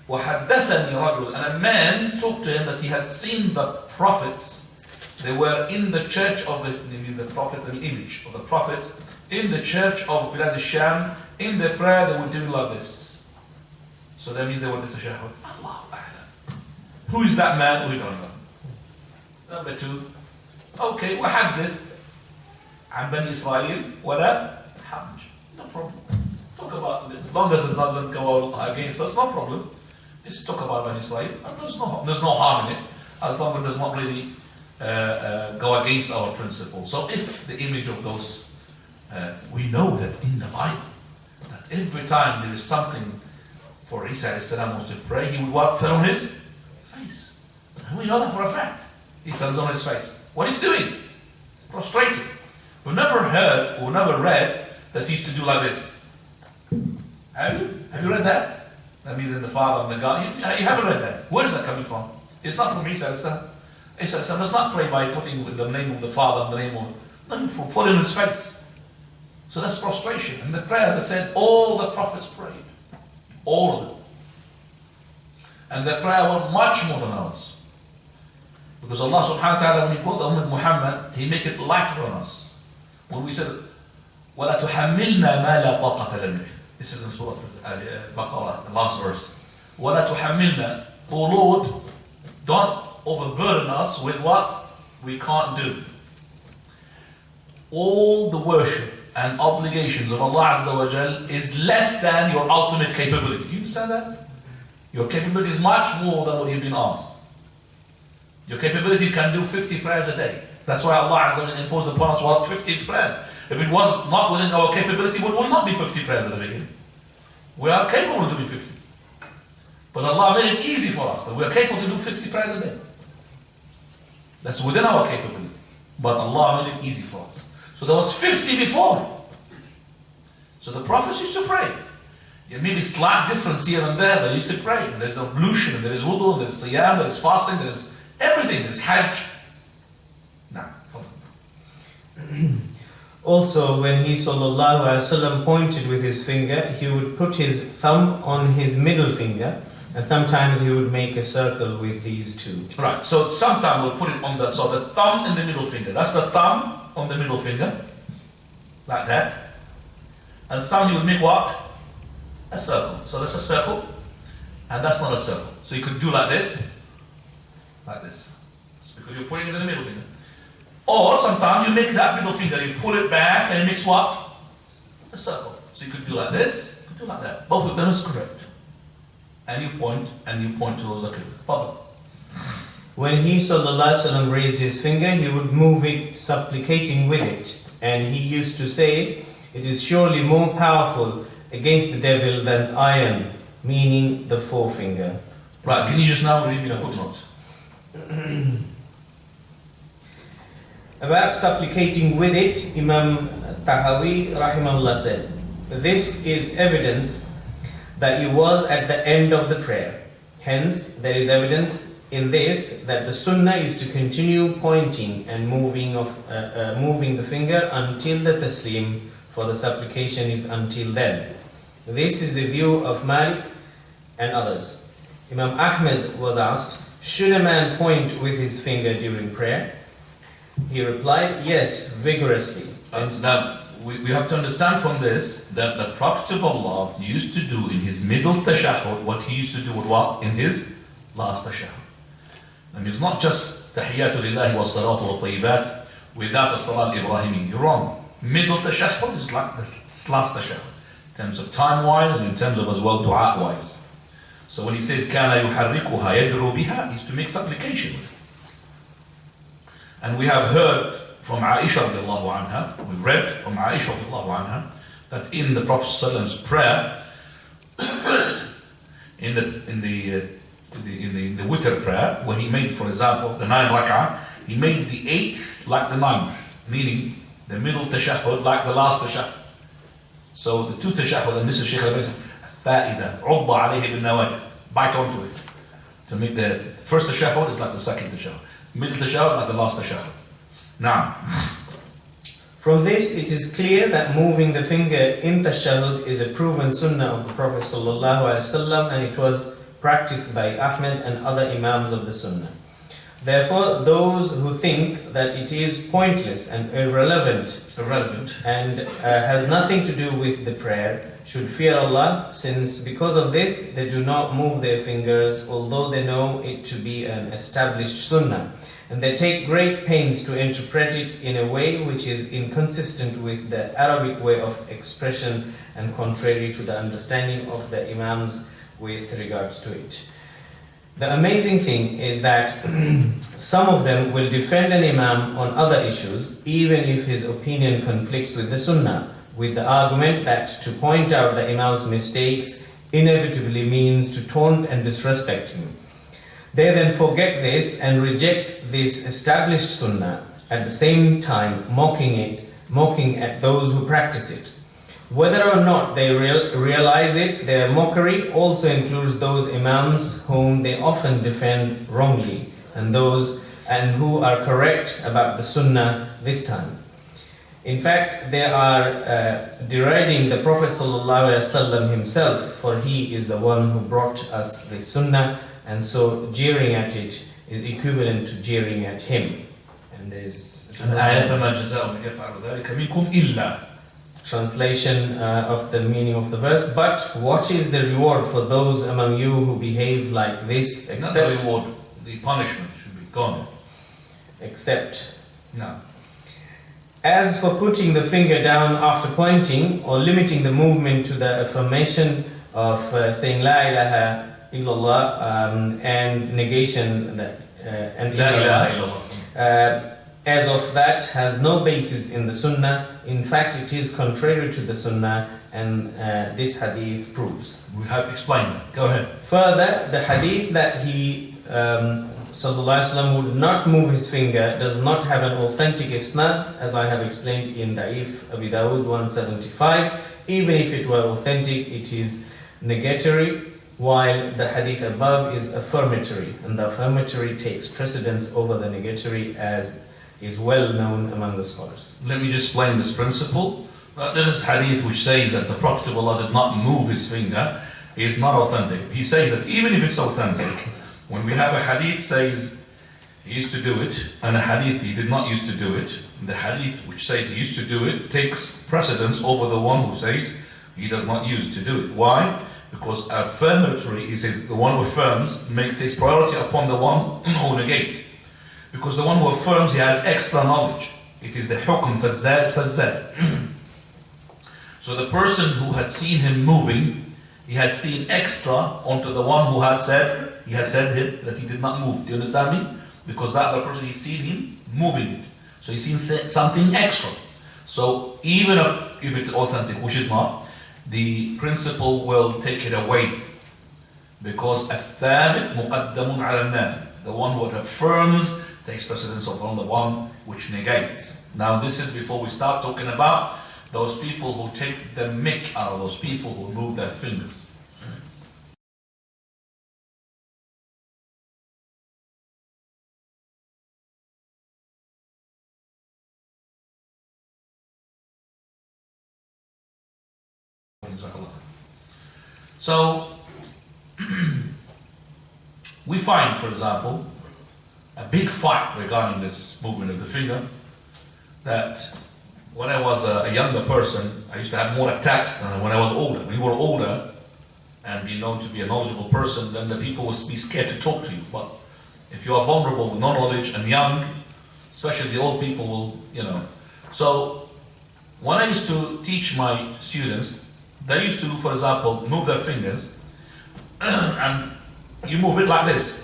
وحدثني رجل, and a man talked to him that he had seen the prophets. They were in the church of the prophet, the image of the prophets, in the church of Bilad al-Sham. In their prayer they were doing like this. So that means they were the tashahhud. Allahu A'lam. Who is that man? We don't know. Number two, okay, وحدث عن بني إسرائيل ولا حرج. No problem. Talk about it. As long as it doesn't go against us, no problem. Just talk about Bani Israel, and there's no harm in it, as long as it does not really go against our principles. So if the image of those, we know that in the Bible, that every time there is something for Isa a.s. was to pray, he would what? Fell on his face. And we know that for a fact. He falls on his face. What he's doing? He's prostrated. We never heard or never read that he used to do like this. Have you? Have you read that? That means in the Father and the God. You haven't read that. Where is that coming from? It's not from Isa a.s. Isa a.s. does not pray by putting the name of the Father and the name of... No, for falling on his face. So that's prostration. And the prayer, as I said, all the prophets prayed. All of them. And their prayer was much more than ours. Because Allah subhanahu wa ta'ala, when He put the Ummah Muhammad, He make it lighter on us. When we said, وَلَا تُحَمِّلْنَا مَا لَا طَاقَةَ لَنَا. This is in Surah Al-Baqarah, the last verse. وَلَا تُحَمِّلْنَا. Oh Lord, don't overburden us with what we can't do. All the worship and obligations of Allah Azza wa Jal is less than your ultimate capability. You understand that? Your capability is much more than what you've been asked. Your capability can do 50 prayers a day. That's why Allah Azza wa Jal imposed upon us what 50 prayers. If it was not within our capability, it would not be 50 prayers at the beginning. We are capable of doing 50. But Allah made it easy for us. But we are capable to do 50 prayers a day. That's within our capability. But Allah made it easy for us. So there was 50 before. So the prophets used to pray. There may be slight difference here and there, but they used to pray. And there's ablution, and there is wudu, there is siyam, there is fasting, there is everything, there is hajj. Now, also, when he sallallahu alaihi wasallam pointed with his finger, he would put his thumb on his middle finger, and sometimes he would make a circle with these two. Right, so sometimes we'll put it on the thumb and the middle finger. That's the thumb on the middle finger, like that. And some you would make what? A circle. So that's a circle, and that's not a circle. So you could do like this, it's because you're putting it in the middle finger. Or sometimes you make that middle finger, you pull it back, and it makes what? A circle. So you could do like this, you could do like that. Both of them is correct. And you point towards the Qibla. When he sallallahu alaihi wasallam raised his finger, he would move it, supplicating with it. And he used to say, "It is surely more powerful against the devil than iron," meaning the forefinger. Right, can you just now read me the footnote? About supplicating with it, Imam Tahawi rahimahullah said, "This is evidence that it was at the end of the prayer. Hence, there is evidence in this that the sunnah is to continue pointing and moving the finger until the taslim, for the supplication is until then. This is the view of Malik and others." Imam Ahmed was asked, "Should a man point with his finger during prayer?" He replied, "Yes, vigorously." Now, we have to understand from this that the Prophet of Allah used to do in his middle tashahhud what he used to do with what? In his last tashahhud. I mean, it's not just tahiyyatu lillahi wa salatu wa tayyibat without a salat Ibrahimi. You're wrong. Middle tashahhud is like this last tashahhud, in terms of time-wise and in terms of as well dua-wise. So when he says كَانَ يُحَرِّكُهَا يَدْعُو بِهَا, he's to make supplication with it. And we have heard from Aisha radiallahu anha, we read from Aisha radiallahu anha, that in the Prophet ﷺ's prayer, in the witr prayer, when he made, for example, the 9 rak'ah, he made the 8th like the 9th, meaning the middle tashahhud like the last tashahhud. So the 2 tashahhud, and this is Shaykh al-Bayt, فائدة عض عليه بالنواجذ, bite onto it, to make the first tashahhud is like the second tashahhud, middle tashahhud like the last tashahhud. Now, from this, it is clear that moving the finger in tashahhud is a proven sunnah of the Prophet ﷺ, and it was practiced by Ahmed and other imams of the sunnah. Therefore, those who think that it is pointless and irrelevant and has nothing to do with the prayer should fear Allah, since because of this they do not move their fingers, although they know it to be an established sunnah. And they take great pains to interpret it in a way which is inconsistent with the Arabic way of expression and contrary to the understanding of the Imams with regards to it. The amazing thing is that some of them will defend an Imam on other issues, even if his opinion conflicts with the Sunnah, with the argument that to point out the Imam's mistakes inevitably means to taunt and disrespect him. They then forget this and reject this established sunnah, at the same time mocking at those who practice it. Whether or not they realize it, their mockery also includes those imams whom they often defend wrongly, and who are correct about the sunnah this time. In fact, they are deriding the Prophet ﷺ himself, for he is the one who brought us the sunnah, and so jeering at it is equivalent to jeering at him. And there's translation of the meaning of the verse. But what is the reward for those among you who behave like this? Not the reward, the punishment should be gone. Except. No. As for putting the finger down after pointing, or limiting the movement to the affirmation of saying La ilaha illallah and negation that and illallah, as of that has no basis in the sunnah. In fact, it is contrary to the sunnah, and this hadith proves. We have explained that. Go ahead. Further, the hadith that he Sallallahu Alaihi Wasallam would not move his finger does not have an authentic isnad, as I have explained in Da'if Abi Dawud 175. Even if it were authentic, it is negatory, while the hadith above is affirmatory, and the affirmatory takes precedence over the negatory, as is well known among the scholars. Let me just explain this principle. This hadith which says that the Prophet of Allah did not move his finger is not authentic. He says that even if it's authentic, when we have a hadith says he used to do it, and a hadith he did not used to do it, the hadith which says he used to do it takes precedence over the one who says he does not use to do it. Why? Because affirmatory, he says the one who affirms takes priority upon the one who negates. Because the one who affirms, he has extra knowledge. It is the hukm fazzad fazzad. So the person who had seen him moving, he had seen extra onto the one who had said, he had said him that he did not move. Do you understand me? Because that other person, he's seen him moving it. So he's seen something extra. So even if it's authentic, which is not, the principle will take it away. Because الثابت مقدم على النافي. The one who affirms takes precedence over the one which negates. Now this is before we start talking about those people who take the mick out of those people who move their fingers. So we find, for example, a big fight regarding this movement of the finger, that when I was a younger person, I used to have more attacks than when I was older. When you were older and be known to be a knowledgeable person, then the people would be scared to talk to you. But if you are vulnerable with no knowledge and young, especially the old people will, So when I used to teach my students, they used to, for example, move their fingers and you move it like this.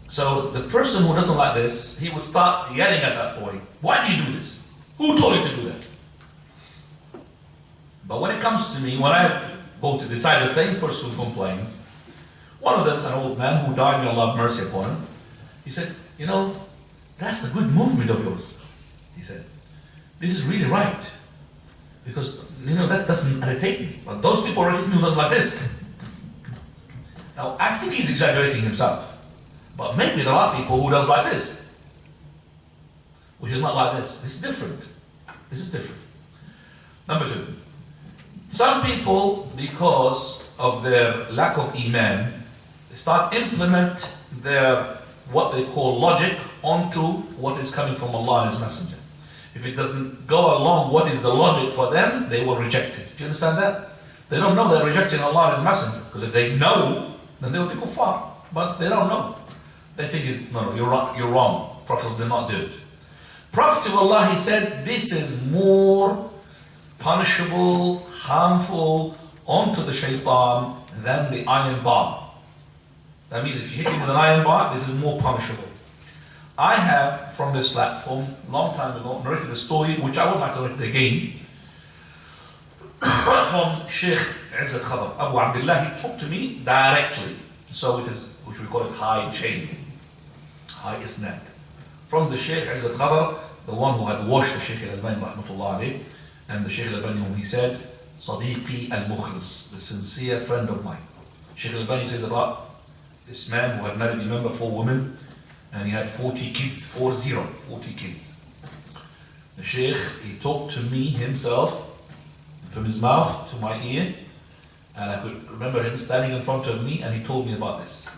So the person who doesn't like this, he would start yelling at that boy, "Why do you do this? Who told you to do that?" But when it comes to me, when I go to decide the same person who complains, one of them, an old man who died, may Allah have mercy upon him, he said, "That's the good movement of yours." He said, "This is really right. Because, that doesn't irritate me. But those people irritate me who does like this." Now, I think he's exaggerating himself. But maybe there are people who does like this, which is not like this. This is different. This is different. Number two, some people, because of their lack of iman, they start implement their what they call logic onto what is coming from Allah and His Messenger. If it doesn't go along what is the logic for them, they will reject it. Do you understand that? They don't know they're rejecting Allah and His Messenger. Because if they know, then they will be kuffar. But they don't know. They think, no, you're wrong. Prophet did not do it. Prophet of Allah, he said, this is more punishable, harmful onto the shaitan than the iron bar. That means if you hit him with an iron bar, this is more punishable. I have, from this platform, long time ago, narrated a story, which I would like to narrate again, from Sheikh Izzat Khadr. Abu Abdullah, he talked to me directly. So it is, which we call it high chain, high isnad. From the Sheikh Izzat Khadr, the one who had washed the Sheikh Al-Albani, rahmatullah alayh, and the Sheikh Al-Albani whom he said, Sadiqi al-Mukhlis, the sincere friend of mine. Sheikh Al-Albani says about this man who had married, remember, 4 women, and he had 40 kids, 40 kids. The Sheikh, he talked to me himself, from his mouth to my ear, and I could remember him standing in front of me, and he told me about this.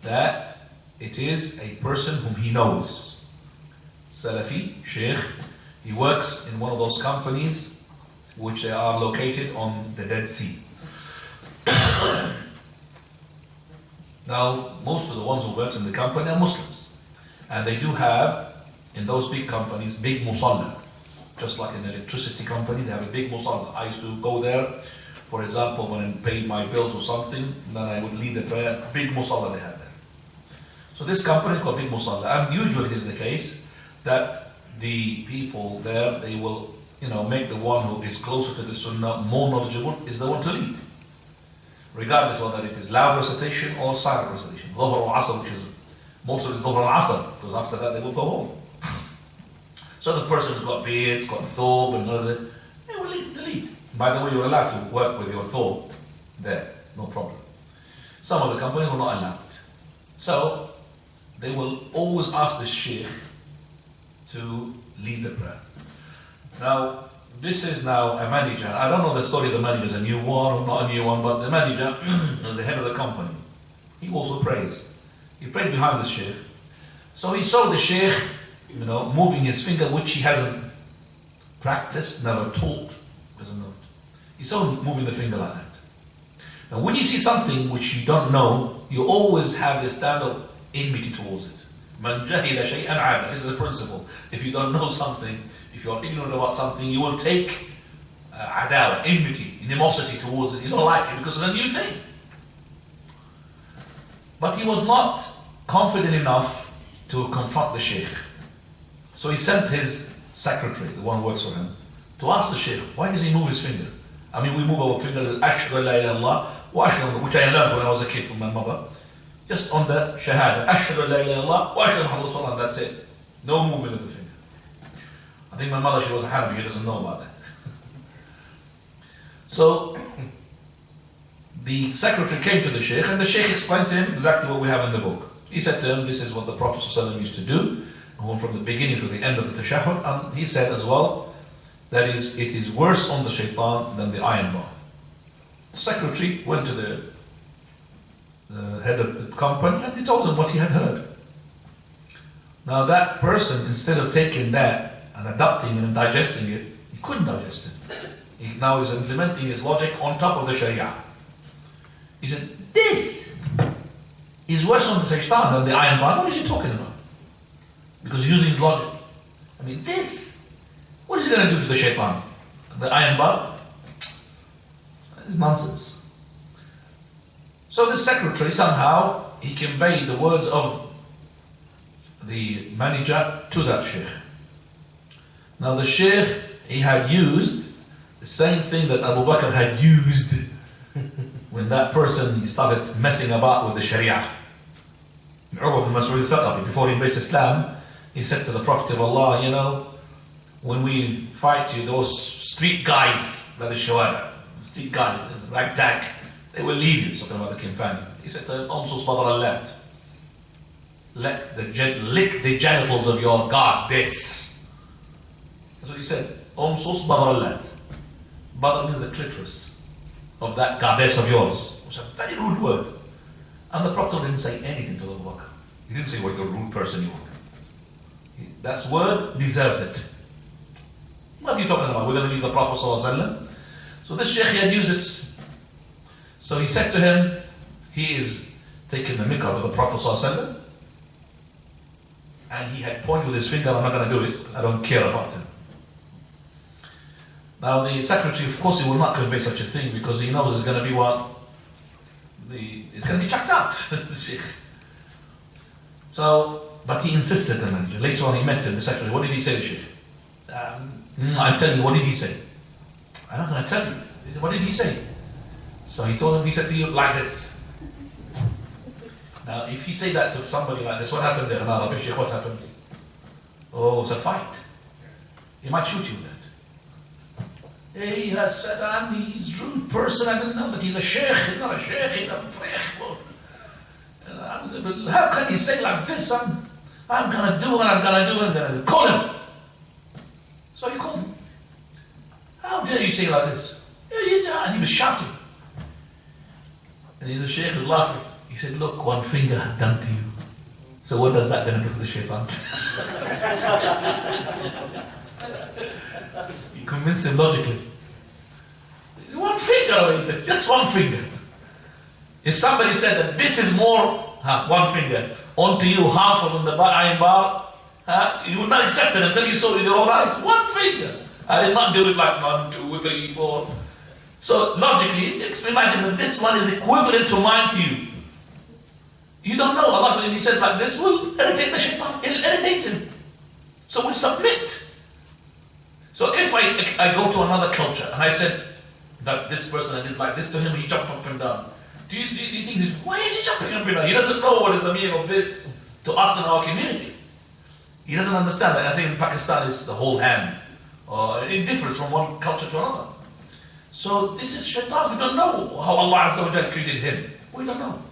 That it is a person whom he knows. Salafi, Sheikh, he works in one of those companies which are located on the Dead Sea. Now, most of the ones who work in the company are Muslims. And they do have, in those big companies, big musalla. Just like in an electricity company, they have a big musalla. I used to go there, for example, when I paid my bills or something, then I would lead the prayer, big musalla they have there. So this company has got big musalla. And usually it is the case that the people there, they will, make the one who is closer to the sunnah, more knowledgeable, is the one to lead. Regardless whether it is loud recitation or silent recitation. Dhuhr or Asr, which is most of it is Dhuhr and Asr, because after that they will go home. So the person who's got beards, got thobe and all of that, they will lead the lead. By the way, you're allowed to work with your thobe there, no problem. Some of the companies will not allow it. So they will always ask the sheikh to lead the prayer. Now, this is now a manager. I don't know the story of the manager, is a new one or not a new one, but the manager, the head of the company, he also prays. He prayed behind the sheikh. So he saw the sheikh, moving his finger, which he hasn't practiced, never taught, doesn't know it. He saw him moving the finger like that. Now when you see something which you don't know, you always have this stand of enmity towards it. Man jahila shay'an 'ada. This is a principle. If you don't know something, if you are ignorant about something, you will take adawa, enmity, animosity towards it. You don't like it because it's a new thing. But he was not confident enough to confront the sheikh. So he sent his secretary, the one who works for him, to ask the sheikh, why does he move his finger? I mean, we move our fingers, ashhadu an la ilaha illallah, wa ashhadu, which I learned when I was a kid from my mother. Just on the shahada, ashhadu an la ilaha illallah, wa ashhadu Muhammad Rasulullah, and that's it. No movement of the finger. I think my mother, she was a Hanafi, she doesn't know about that. So, the secretary came to the sheikh, and the sheikh explained to him exactly what we have in the book. He said to him, this is what the Prophet ﷺ used to do, from the beginning to the end of the tashahhud, and he said as well, that is, it is worse on the shaitan than the iron bar. The secretary went to the head of the company, and he told him what he had heard. Now that person, instead of taking that and adopting it and digesting it, couldn't digest it. He now is implementing his logic on top of the Sharia. He said, this is worse on the shaitan than the iron bar. What is he talking about? Because he's using his logic. I mean, this, what is he going to do to the shaitan? The iron bar? It's nonsense. So the secretary, somehow, he conveyed the words of the manager to that sheikh. Now the sheikh, he had used the same thing that Abu Bakr had used when that person he started messing about with the Sharia. Urwa bin Mas'ud al-Thaqafi, before he embraced Islam, he said to the Prophet of Allah, you know, when we fight you, those street guys, that is Shawara, street guys in ragtag, they will leave you, talking about the companion. He said to him, Umsus badr al-lat. Lick the genitals of your goddess. That's what he said. Umsus badr al-lat. Badr means the clitoris of that goddess of yours. It was a very rude word. And the Prophet didn't say anything to Abu Bakr. He didn't say, what a rude person you are. That word deserves it. What are you talking about? We're going to leave the Prophet ﷺ. So this sheikh had used this. So he said to him, he is taking the mikvah of the Prophet ﷺ, and he had pointed with his finger, I'm not going to do it, I don't care about him. Now the secretary, of course, he will not convey such a thing because he knows it's going to be what? It's going to be chucked out, the sheikh. So, but he insisted the manager. Later on he met him, the secretary, what did he say to sheikh? I'm telling you, what did he say? I'm not going to tell you. He said, what did he say? So he told him, he said to you like this. Now, if you say that to somebody like this, what happens in Arabic? Sheikh, what happens? Oh, it's a fight. He might shoot you with that. He has said, he's a rude person, I didn't know that he's a sheikh. He's not a sheikh, he's a sheikh. How can you say like this? I'm going to do what I'm going to do, and then call him. So he called him. How dare you say like this? And he was shouting. And the sheikh is laughing. He said, look, one finger had done to you. So what does that then do to the shaitan? You convince him logically. It's one finger, just one finger. If somebody said that this is more, one finger, onto you, half of the iron bar, you would not accept it until you saw it with your own eyes. One finger. I did not do it like 1, 2, 3, 4. So logically, imagine that this one is equivalent to mine to you. You don't know. Allah, when He said like this, will irritate the shaitan. It'll irritate him. So we submit. So if I go to another culture and I said that this person, I did like this to him, he jumped up and down. Do you think, why is he jumping up and down? He doesn't know what is the meaning of this to us in our community. He doesn't understand that. I think in Pakistan it's the whole hand. It differs from one culture to another. So this is shaitan. We don't know how Allah Azza wa Jalla created him. We don't know.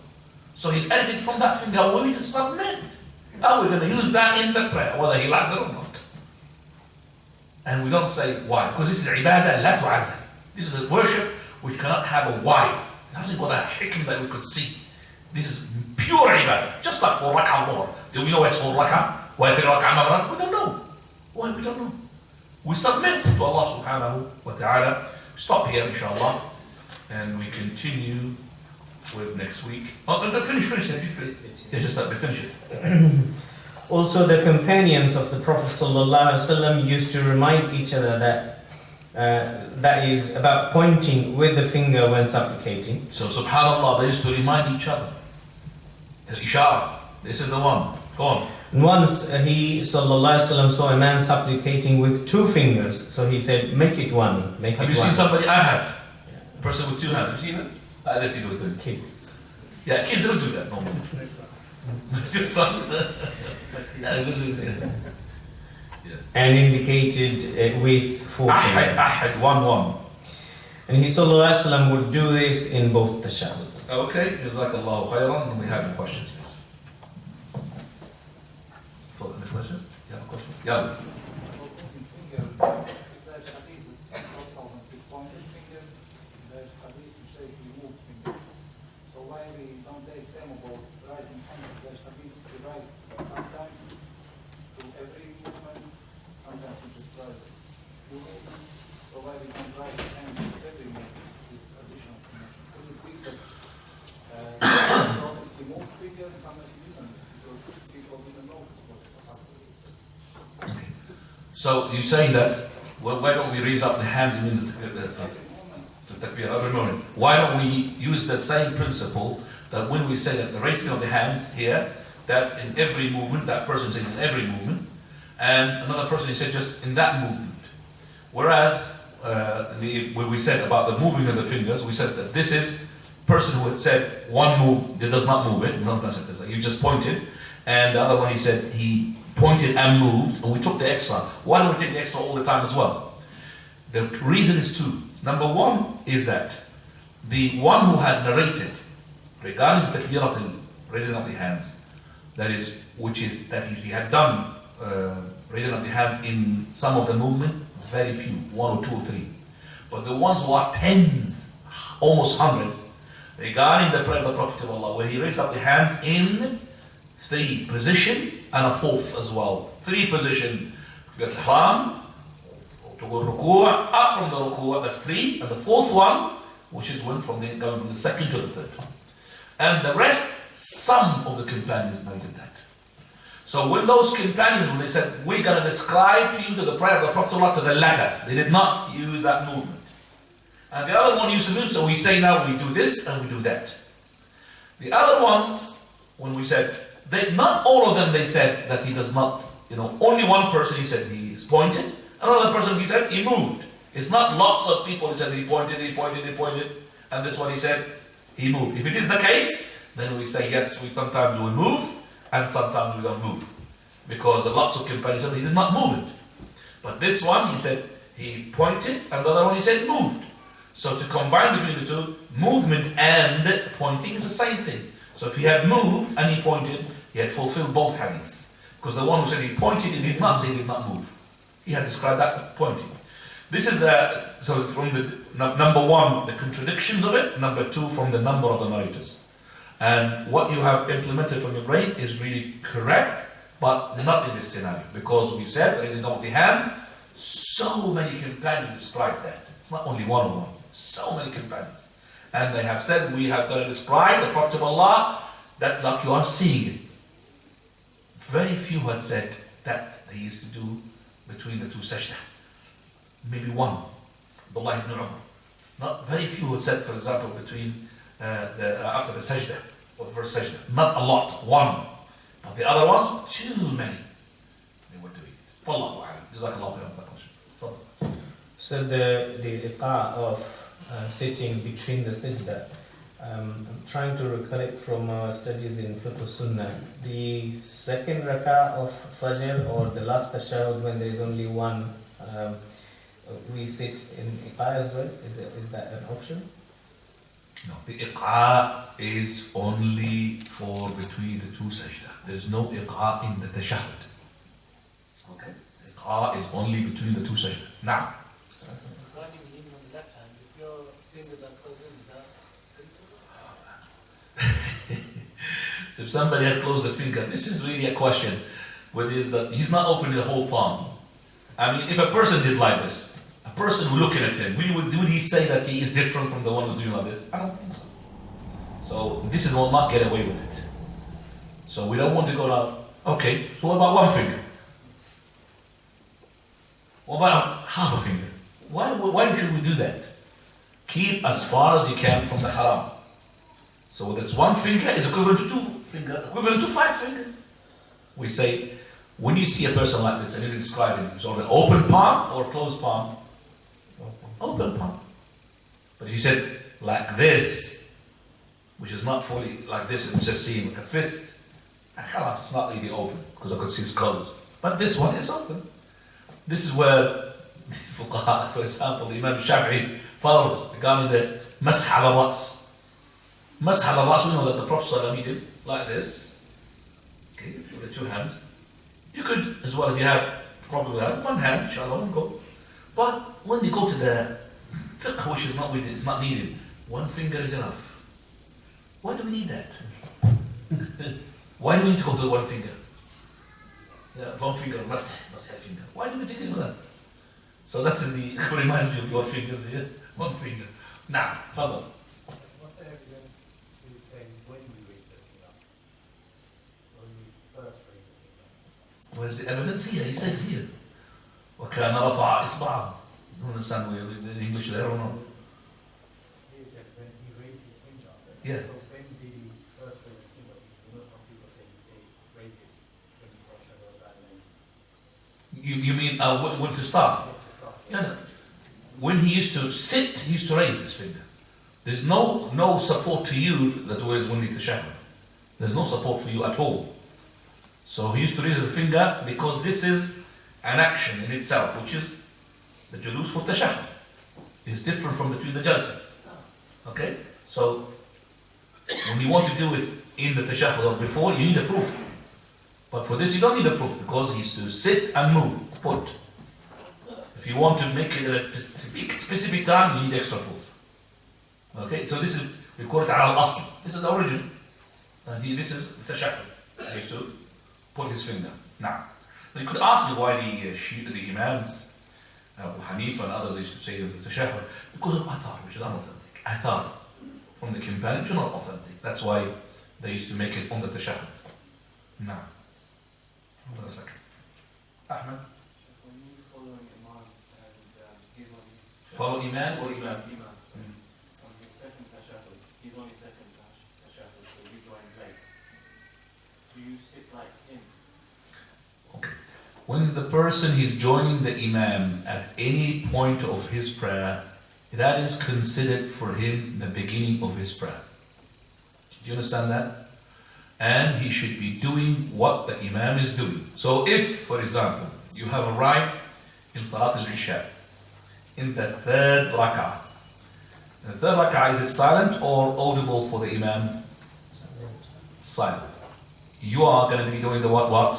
So he's edited from that finger. We need to submit. Now we're going to use that in the prayer, whether he likes it or not. And we don't say why. Because this is ibadah la tu'allam. This is a worship which cannot have a why. It hasn't got a hikmah that we could see. This is pure ibadah. Just like for rak'ah al-dhuhr. Do we know it's for rak'ah? Why 3 rak'ah maghrib? We don't know. Why? We don't know. We submit to Allah subhanahu wa ta'ala. Stop here, inshallah. And we continue with next week. Finish it. Yeah, just finish it. Also, the companions of the Prophet ﷺ used to remind each other that is about pointing with the finger when supplicating. So, subhanallah, they used to remind each other. Al-Ishara, this is the one. Go on. And once he ﷺ saw a man supplicating with 2 fingers, so he said, make it one. Have you seen somebody? I have. A person with 2 hands. Have you seen it? Let's see what they're doing. Kids. Yeah, kids don't do that normally. Your son. And indicated with 4 fingers. Ahad, 1. And he ﷺ would do this in both tashahhuds. Okay, jazakallahu khairan. And we have any questions, please. For the question? You have a question? Yeah. So why we can't write the hand with every movement? This additional information. Could it be that he moved quicker and sometimes he didn't? Because people didn't notice what happened. Okay. So you're saying that, well, why don't we raise up the hands in the takbir every moment? Why don't we use the same principle that when we say that the raising of the hands here, that in every movement, that person said in every movement, and another person he said just in that movement. Whereas when we said about the moving of the fingers, we said that this is person who had said one move, that does not move it, you just pointed, and the other one he said he pointed and moved, and we took the extra. Why don't we take the extra all the time as well? The reason is two. Number one is that the one who had narrated regarding the takbirat, raising up the hands, he had done raising up the hands in some of the movement, very few, 1 or 2 or 3. But the ones who are tens, almost 100, regarding the prayer of the Prophet of Allah, where he raised up the hands in 3 position and a 4th as well. 3 position, you got ihram, to go ruku', up from the ruku', that's 3, and the 4th one, which is going from the 2nd to the 3rd. And the rest, some of the companions noted that. So when those companions, when they said, we're going to describe to you the prayer of the Prophet to the letter, they did not use that movement. And the other one used to move, so we say now we do this and we do that. The other ones, when we said, not all of them they said that he does not, only one person he said he's pointed, another person he said he moved. It's not lots of people who said he pointed, and this one he said he moved. If it is the case, then we say yes, sometimes we move, and sometimes we don't move. Because lots of companions said he did not move it. But this one, he said he pointed, and the other one he said moved. So to combine between the two, movement and pointing is the same thing. So if he had moved and he pointed, he had fulfilled both hadiths. Because the one who said he pointed, he did not say he did not move. He had described that pointing. This is so from the number one, the contradictions of it. Number two, from the number of the narrators. And what you have implemented from your brain is really correct, but not in this scenario. Because we said, raising up the hands, so many companions described that. It's not only one on one, so many companions. And they have said, we have got to describe the Prophet of Allah, that like you are seeing it. Very few had said that they used to do between the 2 sajdah. Maybe one, Abdullah ibn Umar. Not very few had said, for example, between after the sajdah, or the first sajdah. Not a lot, one. But the other ones, too many. They were doing it. Wallahu a'lam. Jazakallahu khairan for that question. So the iqa of sitting between the sajdah, I'm trying to recollect from our studies in Fiqh Sunnah, the second rakah of Fajr or the last tashahhud when there is only one, we sit in iqa as well? Is that an option? No, the iqa is only for between the 2 sajdah. There is no iqa in the tashahhud. Okay? The iqa is only between the 2 sajdah. Now. So if somebody had closed the finger, this is really a question. Whether is that he's not opening the whole palm. I mean, if a person did like this, a person looking at him, would he say that he is different from the one who's doing like this? I don't think so. So this will not get away with it. So we don't want to go down. Okay, so what about one finger? What about half a finger? Why should we do that? Keep as far as you can from the haram. So whether it's 1 finger is equivalent to 2 fingers, equivalent to 5 fingers. We say, when you see a person like this, and you describe him, it's an open palm or closed palm? Open palm. But if you said like this, which is not fully like this, and just seeing like a fist, it's not really open, because I could see it's closed. But this one is open. This is where, for example, the Imam Shafi'i follows regarding the mash al-ras. Mash al-ras, we know that the Prophet he did like this, okay, with the 2 hands. You could, as well, if you have probably have 1 hand, inshallah, one go. But when you go to the fiqh, which is not needed, it's not needed. 1 finger is enough. Why do we need that? Why do we need to go to 1 finger? Yeah, 1 finger, must have finger. Why do we take it with that? So that is the reminds you of your fingers here. One finger. Now, further. What's the evidence to say when we raise the finger? When we first raise the finger? Where's the evidence here? He says here. وَكَانَ رَفَعَ إِصْبَعَهُ. You understand the English there or not? He said when he raised his finger. Yeah. So when did he first raise his finger? You know some people say raise it when you brush your that and then You mean when to start? get to start. Yeah, no. When he used to sit, he used to raise his finger. There's no support to you that was when he tashahhud. There's no support for you at all. So he used to raise his finger because this is an action in itself, which is the julus for tashahhud. It's different from between the jalsa. Okay? So when you want to do it in the tashahhud or before, you need a proof. But for this you don't need a proof because he used to sit and move, put. If you want to make it at a specific time, you need extra proof. Okay, so this is, we call it al-asl. This is the origin. And this is tashahhud. He used to put his finger. Now, you could ask me why the Imams, Abu Hanifa and others used to say the tashahhud, because of athar, which is unauthentic. Athar from the companions, which are not authentic. That's why they used to make it on the tashahhud. Now, hold on a second. Ahmed? When you following Imam and he's on his Follow Imam or Imam? Imam, on his second tashahhud, he's on his second tashahhud, so you join late. Do you sit like him? Okay. When the person is joining the Imam at any point of his prayer, that is considered for him the beginning of his prayer. Do you understand that? And he should be doing what the Imam is doing. So if, for example, you have arrived in Salat al-Isha, in the third rak'ah. The third rak'ah, is it silent or audible for the Imam? Silent. You are going to be doing the what?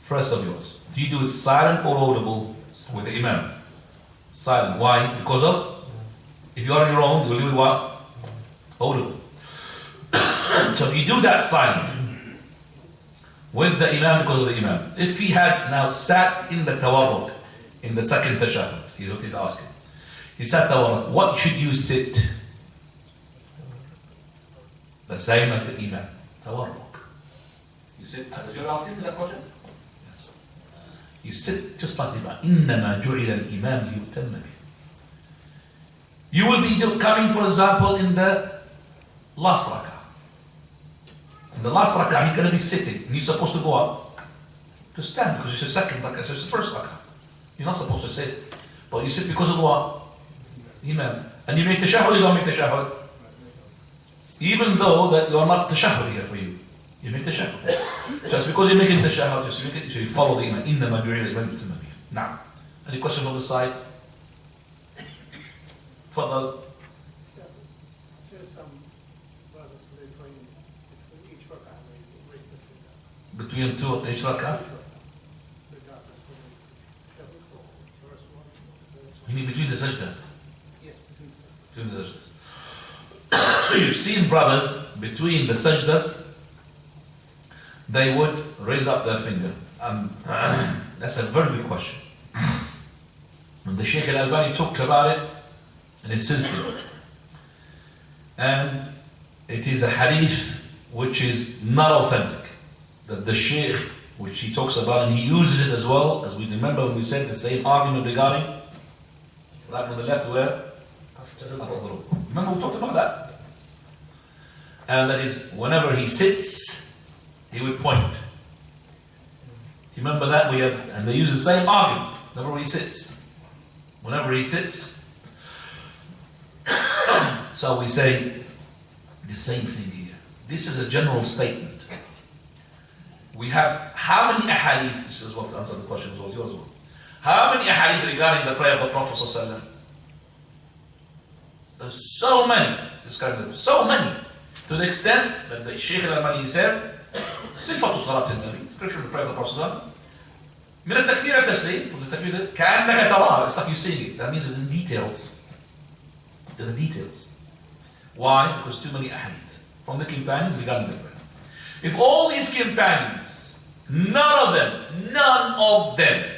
First of yours. Do you do it silent or audible with the Imam? Silent. Why? Because of? If you are on your own, you will do it what? Audible. So if you do that silent with the Imam because of the Imam, if he had now sat in the tawarruk, in the second tashahhud, here's what he's asking. He sat tawarruk, what should you sit? The same as the Imam. Tawarruk. You sit, did you ask him that question? Yes. You sit just like the Imam. إِنَّمَا جُعِلَ الْإِمَامِ لِيُؤْتَمَّ بِهِ. You will be coming, for example, in the last rak'ah. In the last rak'ah, he's going to be sitting, and you're supposed to go up, to stand, because it's the second rak'ah, so it's the first rak'ah. You're not supposed to sit, but you sit because of what? Imam. And you make tashahhud, you don't make tashahhud. Even though that you are not tashahhud here for you. You make tashahhud. Just because you're making tashahhud, just make it, so you follow the Imam. إِنَّمَا جُعِلَ الْإِمَامُ لِيُؤْتَمَّ بِهِ. Now, any question on the side? تفضل. There's some brothers who they join between each rak'ah and they raise the finger. Between two, each rak'ah? Regardless whether it's tashahhud or first one or the first You mean between the sajda? Yes, between the Between the sajdas. You've seen brothers, between the sajdas, they would raise up their finger. That's a very good question. When the Shaykh Al-Albani talked about it, and it's sincere. And it is a hadith which is not authentic. That the Shaykh, which he talks about, and he uses it as well, as we remember when we said the same argument regarding right on the left where? After the ruku. Remember we talked about that? And that is, whenever he sits, he would point. Do you remember that? We have, and they use the same argument whenever he sits. Whenever he sits, so we say the same thing here. This is a general statement. We have how many ahadith? This is what to answer the question as well. Yours well. How many ahadith regarding the prayer of the Prophet ﷺ? There's so many. So many. To the extent that the Shaykh Al-Albani said, صفة صلاة النبي, description of the prayer of the Prophet ﷺ, من التكبير التسليم, from the takbir, كأنك تراها. It's like you're seeing it. That means it's in details. To the details. Why? Because too many ahadith from the companions regarding the prayer. If all these companions, none of them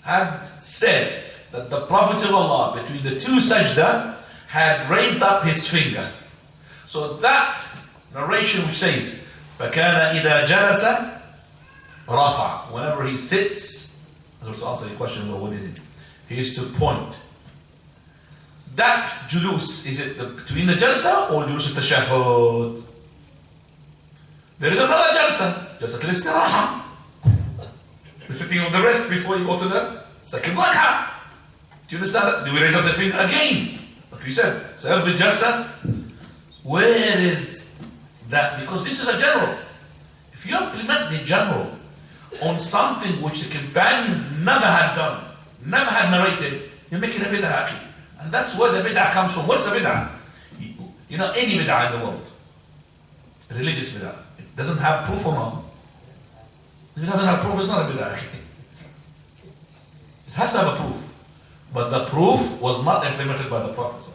had said that the Prophet of Allah, between the two sajda, had raised up his finger. So that narration which says, فَكَانَ إِذَا جَلَسَ رَفَعَ. Whenever he sits, to answer your question, well, what is it? He is to point. That julus, is it between the jalsa or julus al-tashahhud? There is another jalsa, jalsa al-istiraha. The sitting on the rest before you go to the second rakah. Do you understand that? Do we raise up the finger again? Like we said. So every jalsa, where is that? Because this is a general. If you implement the general on something which the companions never had done, never had narrated, you're making a bid'ah. And that's where the bid'ah comes from. What's the bid'ah? You know, any bid'ah in the world, religious bid'ah, it doesn't have proof or not. If it doesn't have proof, it's not a bid'ah. It has to have a proof. But the proof was not implemented by the Prophet.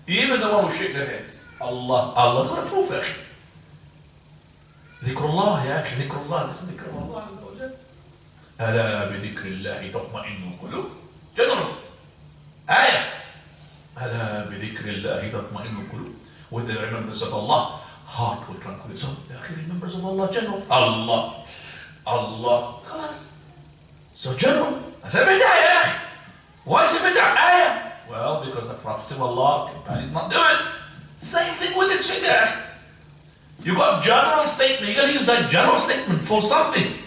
Even the one who shake their heads. Allah, not a proof, ya akhi. Dhikrullah, ya akhi, dhikrullah. This is dhikrullah azza wa jal. Ala bi dhikrillahi tatma'innu qulub. General. Ayah. Ala bi dhikrillahi tatma'innu qulub. With the remembrance of Allah, heart will tranquility. So, ya akhi, remembrance of Allah, general. Allah. Khalas. So general. I said, bid'ah, ya akhi. Why is it bid'ah? Ayah. Well, because the Prophet of Allah did not do it. Same thing with this finger. You got general statement. You got to use that general statement for something.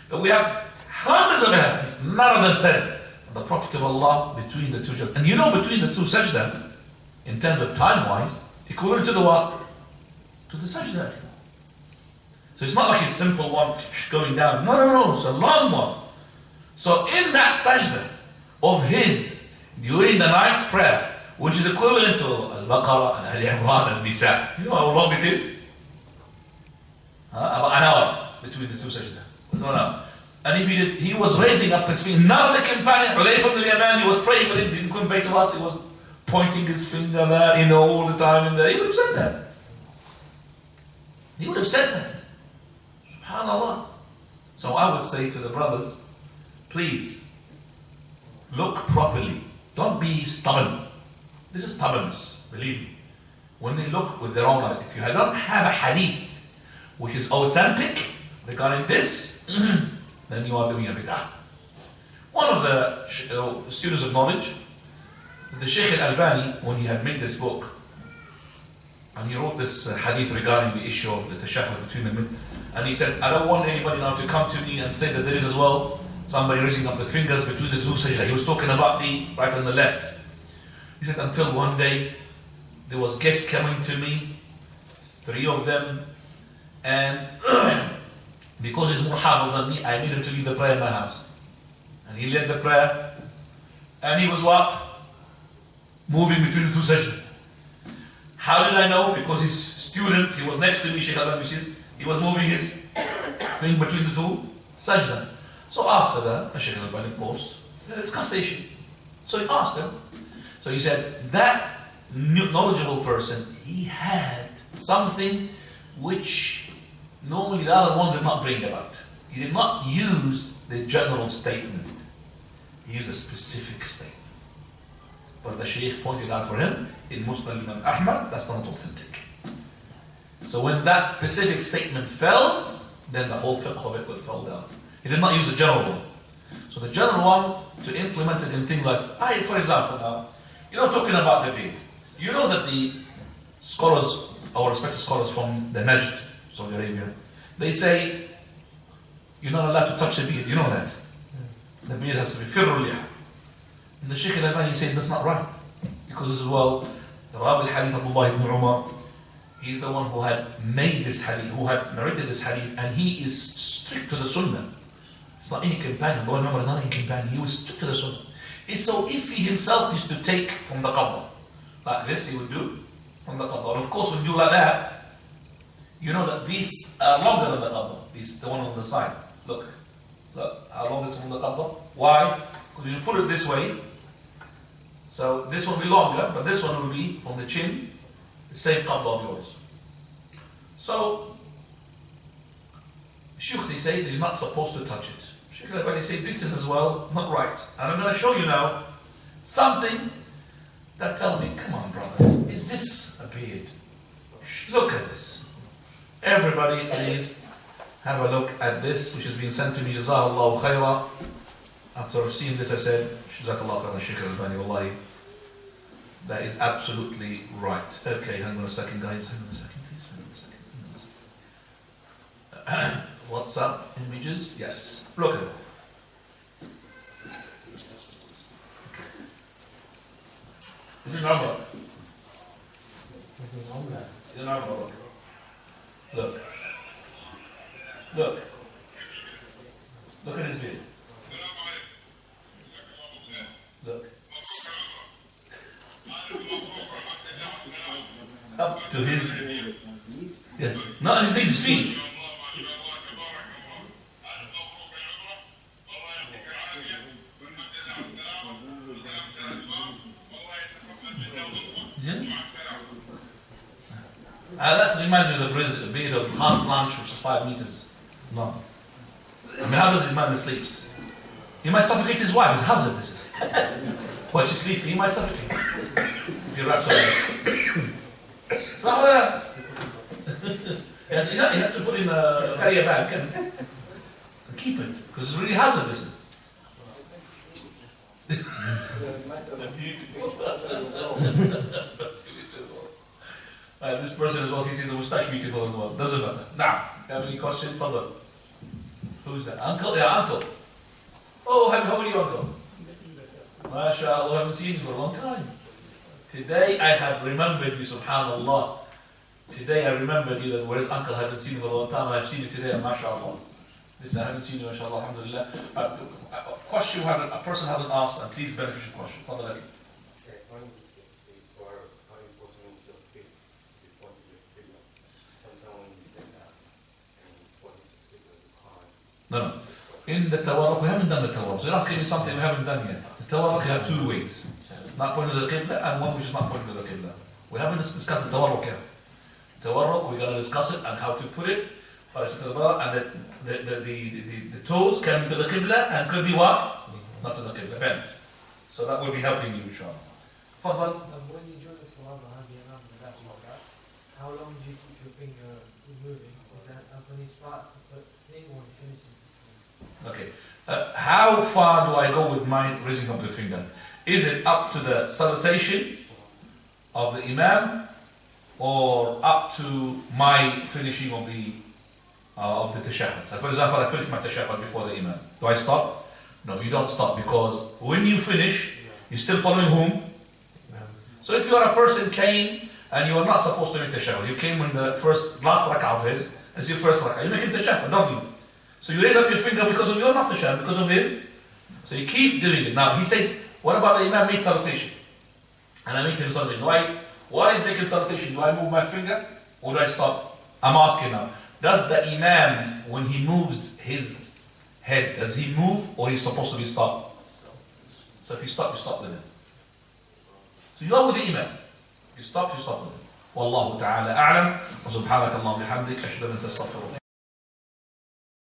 But we have hundreds of them. None of them said the Prophet of Allah between the two sajda. And you know, between the two sajda, in terms of time-wise, equivalent to the what? To the sajda. So it's not like a simple one going down. No. It's a long one. So in that sajda of his during the night prayer, which is equivalent to Al-Baqarah and Al-Imran and Nisa. You know how long it is? About an hour between the two sajda. No. And if he was raising up his finger, none of the companions, Hudayf ibn al-Yamani was praying with him, didn't come back to us, he was pointing his finger there, all the time in there. He would have said that. He would have said that. SubhanAllah. So I would say to the brothers, please, look properly. Don't be stubborn. This is stubbornness, believe me. When they look with their own eyes, if you don't have a hadith which is authentic regarding this, then you are doing a bid'ah. One of the students of knowledge, the Shaykh Al-Albani, when he had made this book, and he wrote this hadith regarding the issue of the tashahhud between them, and he said, I don't want anybody now to come to me and say that there is as well somebody raising up the fingers between the two sajda. He was talking about the right and the left. He said, until one day, there was guests coming to me, 3 of them, and because he's more hafid than me, I need him to lead the prayer in my house. And he led the prayer, and he was what? Moving between the two sajda. How did I know? Because his student, he was next to me, Shaykh Al-Albani, he was moving his thing between the two sajda. So after that, Shaykh Al-Albani, of course, they discussed the issue. So he asked him. So he said, that knowledgeable person, he had something which normally the other ones did not bring about. He did not use the general statement. He used a specific statement. But the Shaykh pointed out for him, in Muslim Imam Ahmad, that's not authentic. So when that specific statement fell, then the whole fiqh of it will fall down. He did not use the general one. So the general one, to implement it in things like, for example now, talking about the beard. You know that the scholars, our respected scholars from the Najd, Saudi Arabia, they say, you're not allowed to touch the beard. You know that. The beard has to be firrul liha. And the Shaykh Al-Albani says that's not right. Because as well, the Rabi al-Hadith Abdullah ibn Umar, he's the one who had made this hadith, who had narrated this hadith, and he is strict to the sunnah. It's not any companion. Abdullah ibn Umar is not any companion. He was strict to the sunnah. It's so if he himself used to take from the qabr, like this he would do from the qabr. Of course, when you do like that, you know that these are longer than the qabr. These, the one on the side. Look how long it's from the qabr. Why? Because you put it this way, so this one will be longer, but this one will be from the chin, the same qabr of yours. So, Shaykh, they say that you're not supposed to touch it. Sheikh Al-Albani said this is as well not right. And I'm going to show you now something that tells me, come on brothers, is this a beard? Look at this. Everybody please have a look at this, which has been sent to me. Jazakallahu khaira. After seeing this I said, Jazakallahu khaira Shaykh Al-Albani, wallahi. That is absolutely right. Okay, hang on a second guys, hang on a second please, hang on a second. What's up? Images? Yes. Look at it. Is it normal? Nothing wrong there. Is it normal? Look. Look. Look at his beard. Look. Up to his... Yeah. Not his knees, his feet. That reminds me of the beard of Hans Lange, which is 5 meters long. I mean, how does his man sleeps? He might suffocate his wife. It's hazard, this is. While she's sleeping, he might suffocate. If he wraps around. It's not like that. Yes, you have to put in a carrier bag and keep it, because it's really hazard, this is. This person as well, he sees the moustache beautiful as well. Doesn't matter. Now, you have any question? Further. Who's that? Uncle? Yeah, uncle. Oh, how are you, uncle? MashaAllah, I haven't seen you for a long time. Today I have remembered you, subhanallah. Today I remembered you, that whereas uncle I haven't seen you for a long time, I have seen you today, and mashallah. Listen, I haven't seen you, mashallah, alhamdulillah. A question a person hasn't asked, and please beneficial question. Fadal. No. In the tawarruk, we haven't done the tawarruk. So you're not giving something we haven't done yet. The tawarruk you have 2 ways. Not pointing to the qibla and one which is not pointing to the qibla. We haven't discussed the tawarruk yet. Tawarruk, we're going to discuss it and how to put it. And the toes can be to the qibla and could be what? Not to the qibla, bent. So that will be helping you, inshallah. Fadal. When you join the salah behind the imam and that's like that, how long do you keep your finger moving? Is that when he starts the sling or he finishes the sling? Okay. How far do I go with my raising up the finger? Is it up to the salutation of the imam, or up to my finishing of the tashahhud? So for example, I finish my tashahhud before the imam. Do I stop? No, you don't stop, because when you finish, you're still following whom? So if you are a person came and you are not supposed to make tashahhud, you came in the last rakah of his, and it's your first rakah, you make him tashahhud, don't you? So you raise up your finger because of your not tashahhud, because of his. So you keep doing it. Now he says, what about the imam made salutation? And I make him salutation. While he's making salutation, do I move my finger or do I stop? I'm asking now. Does the imam, when he moves his head, does he move or he's supposed to be stopped? So if you stop with him. So you are with the imam. You stop with him. Wallahu ta'ala a'lam. Wa subhanaka Allahumma bihamdik. Ashhadu an la ilaha illa anta astaghfiruka.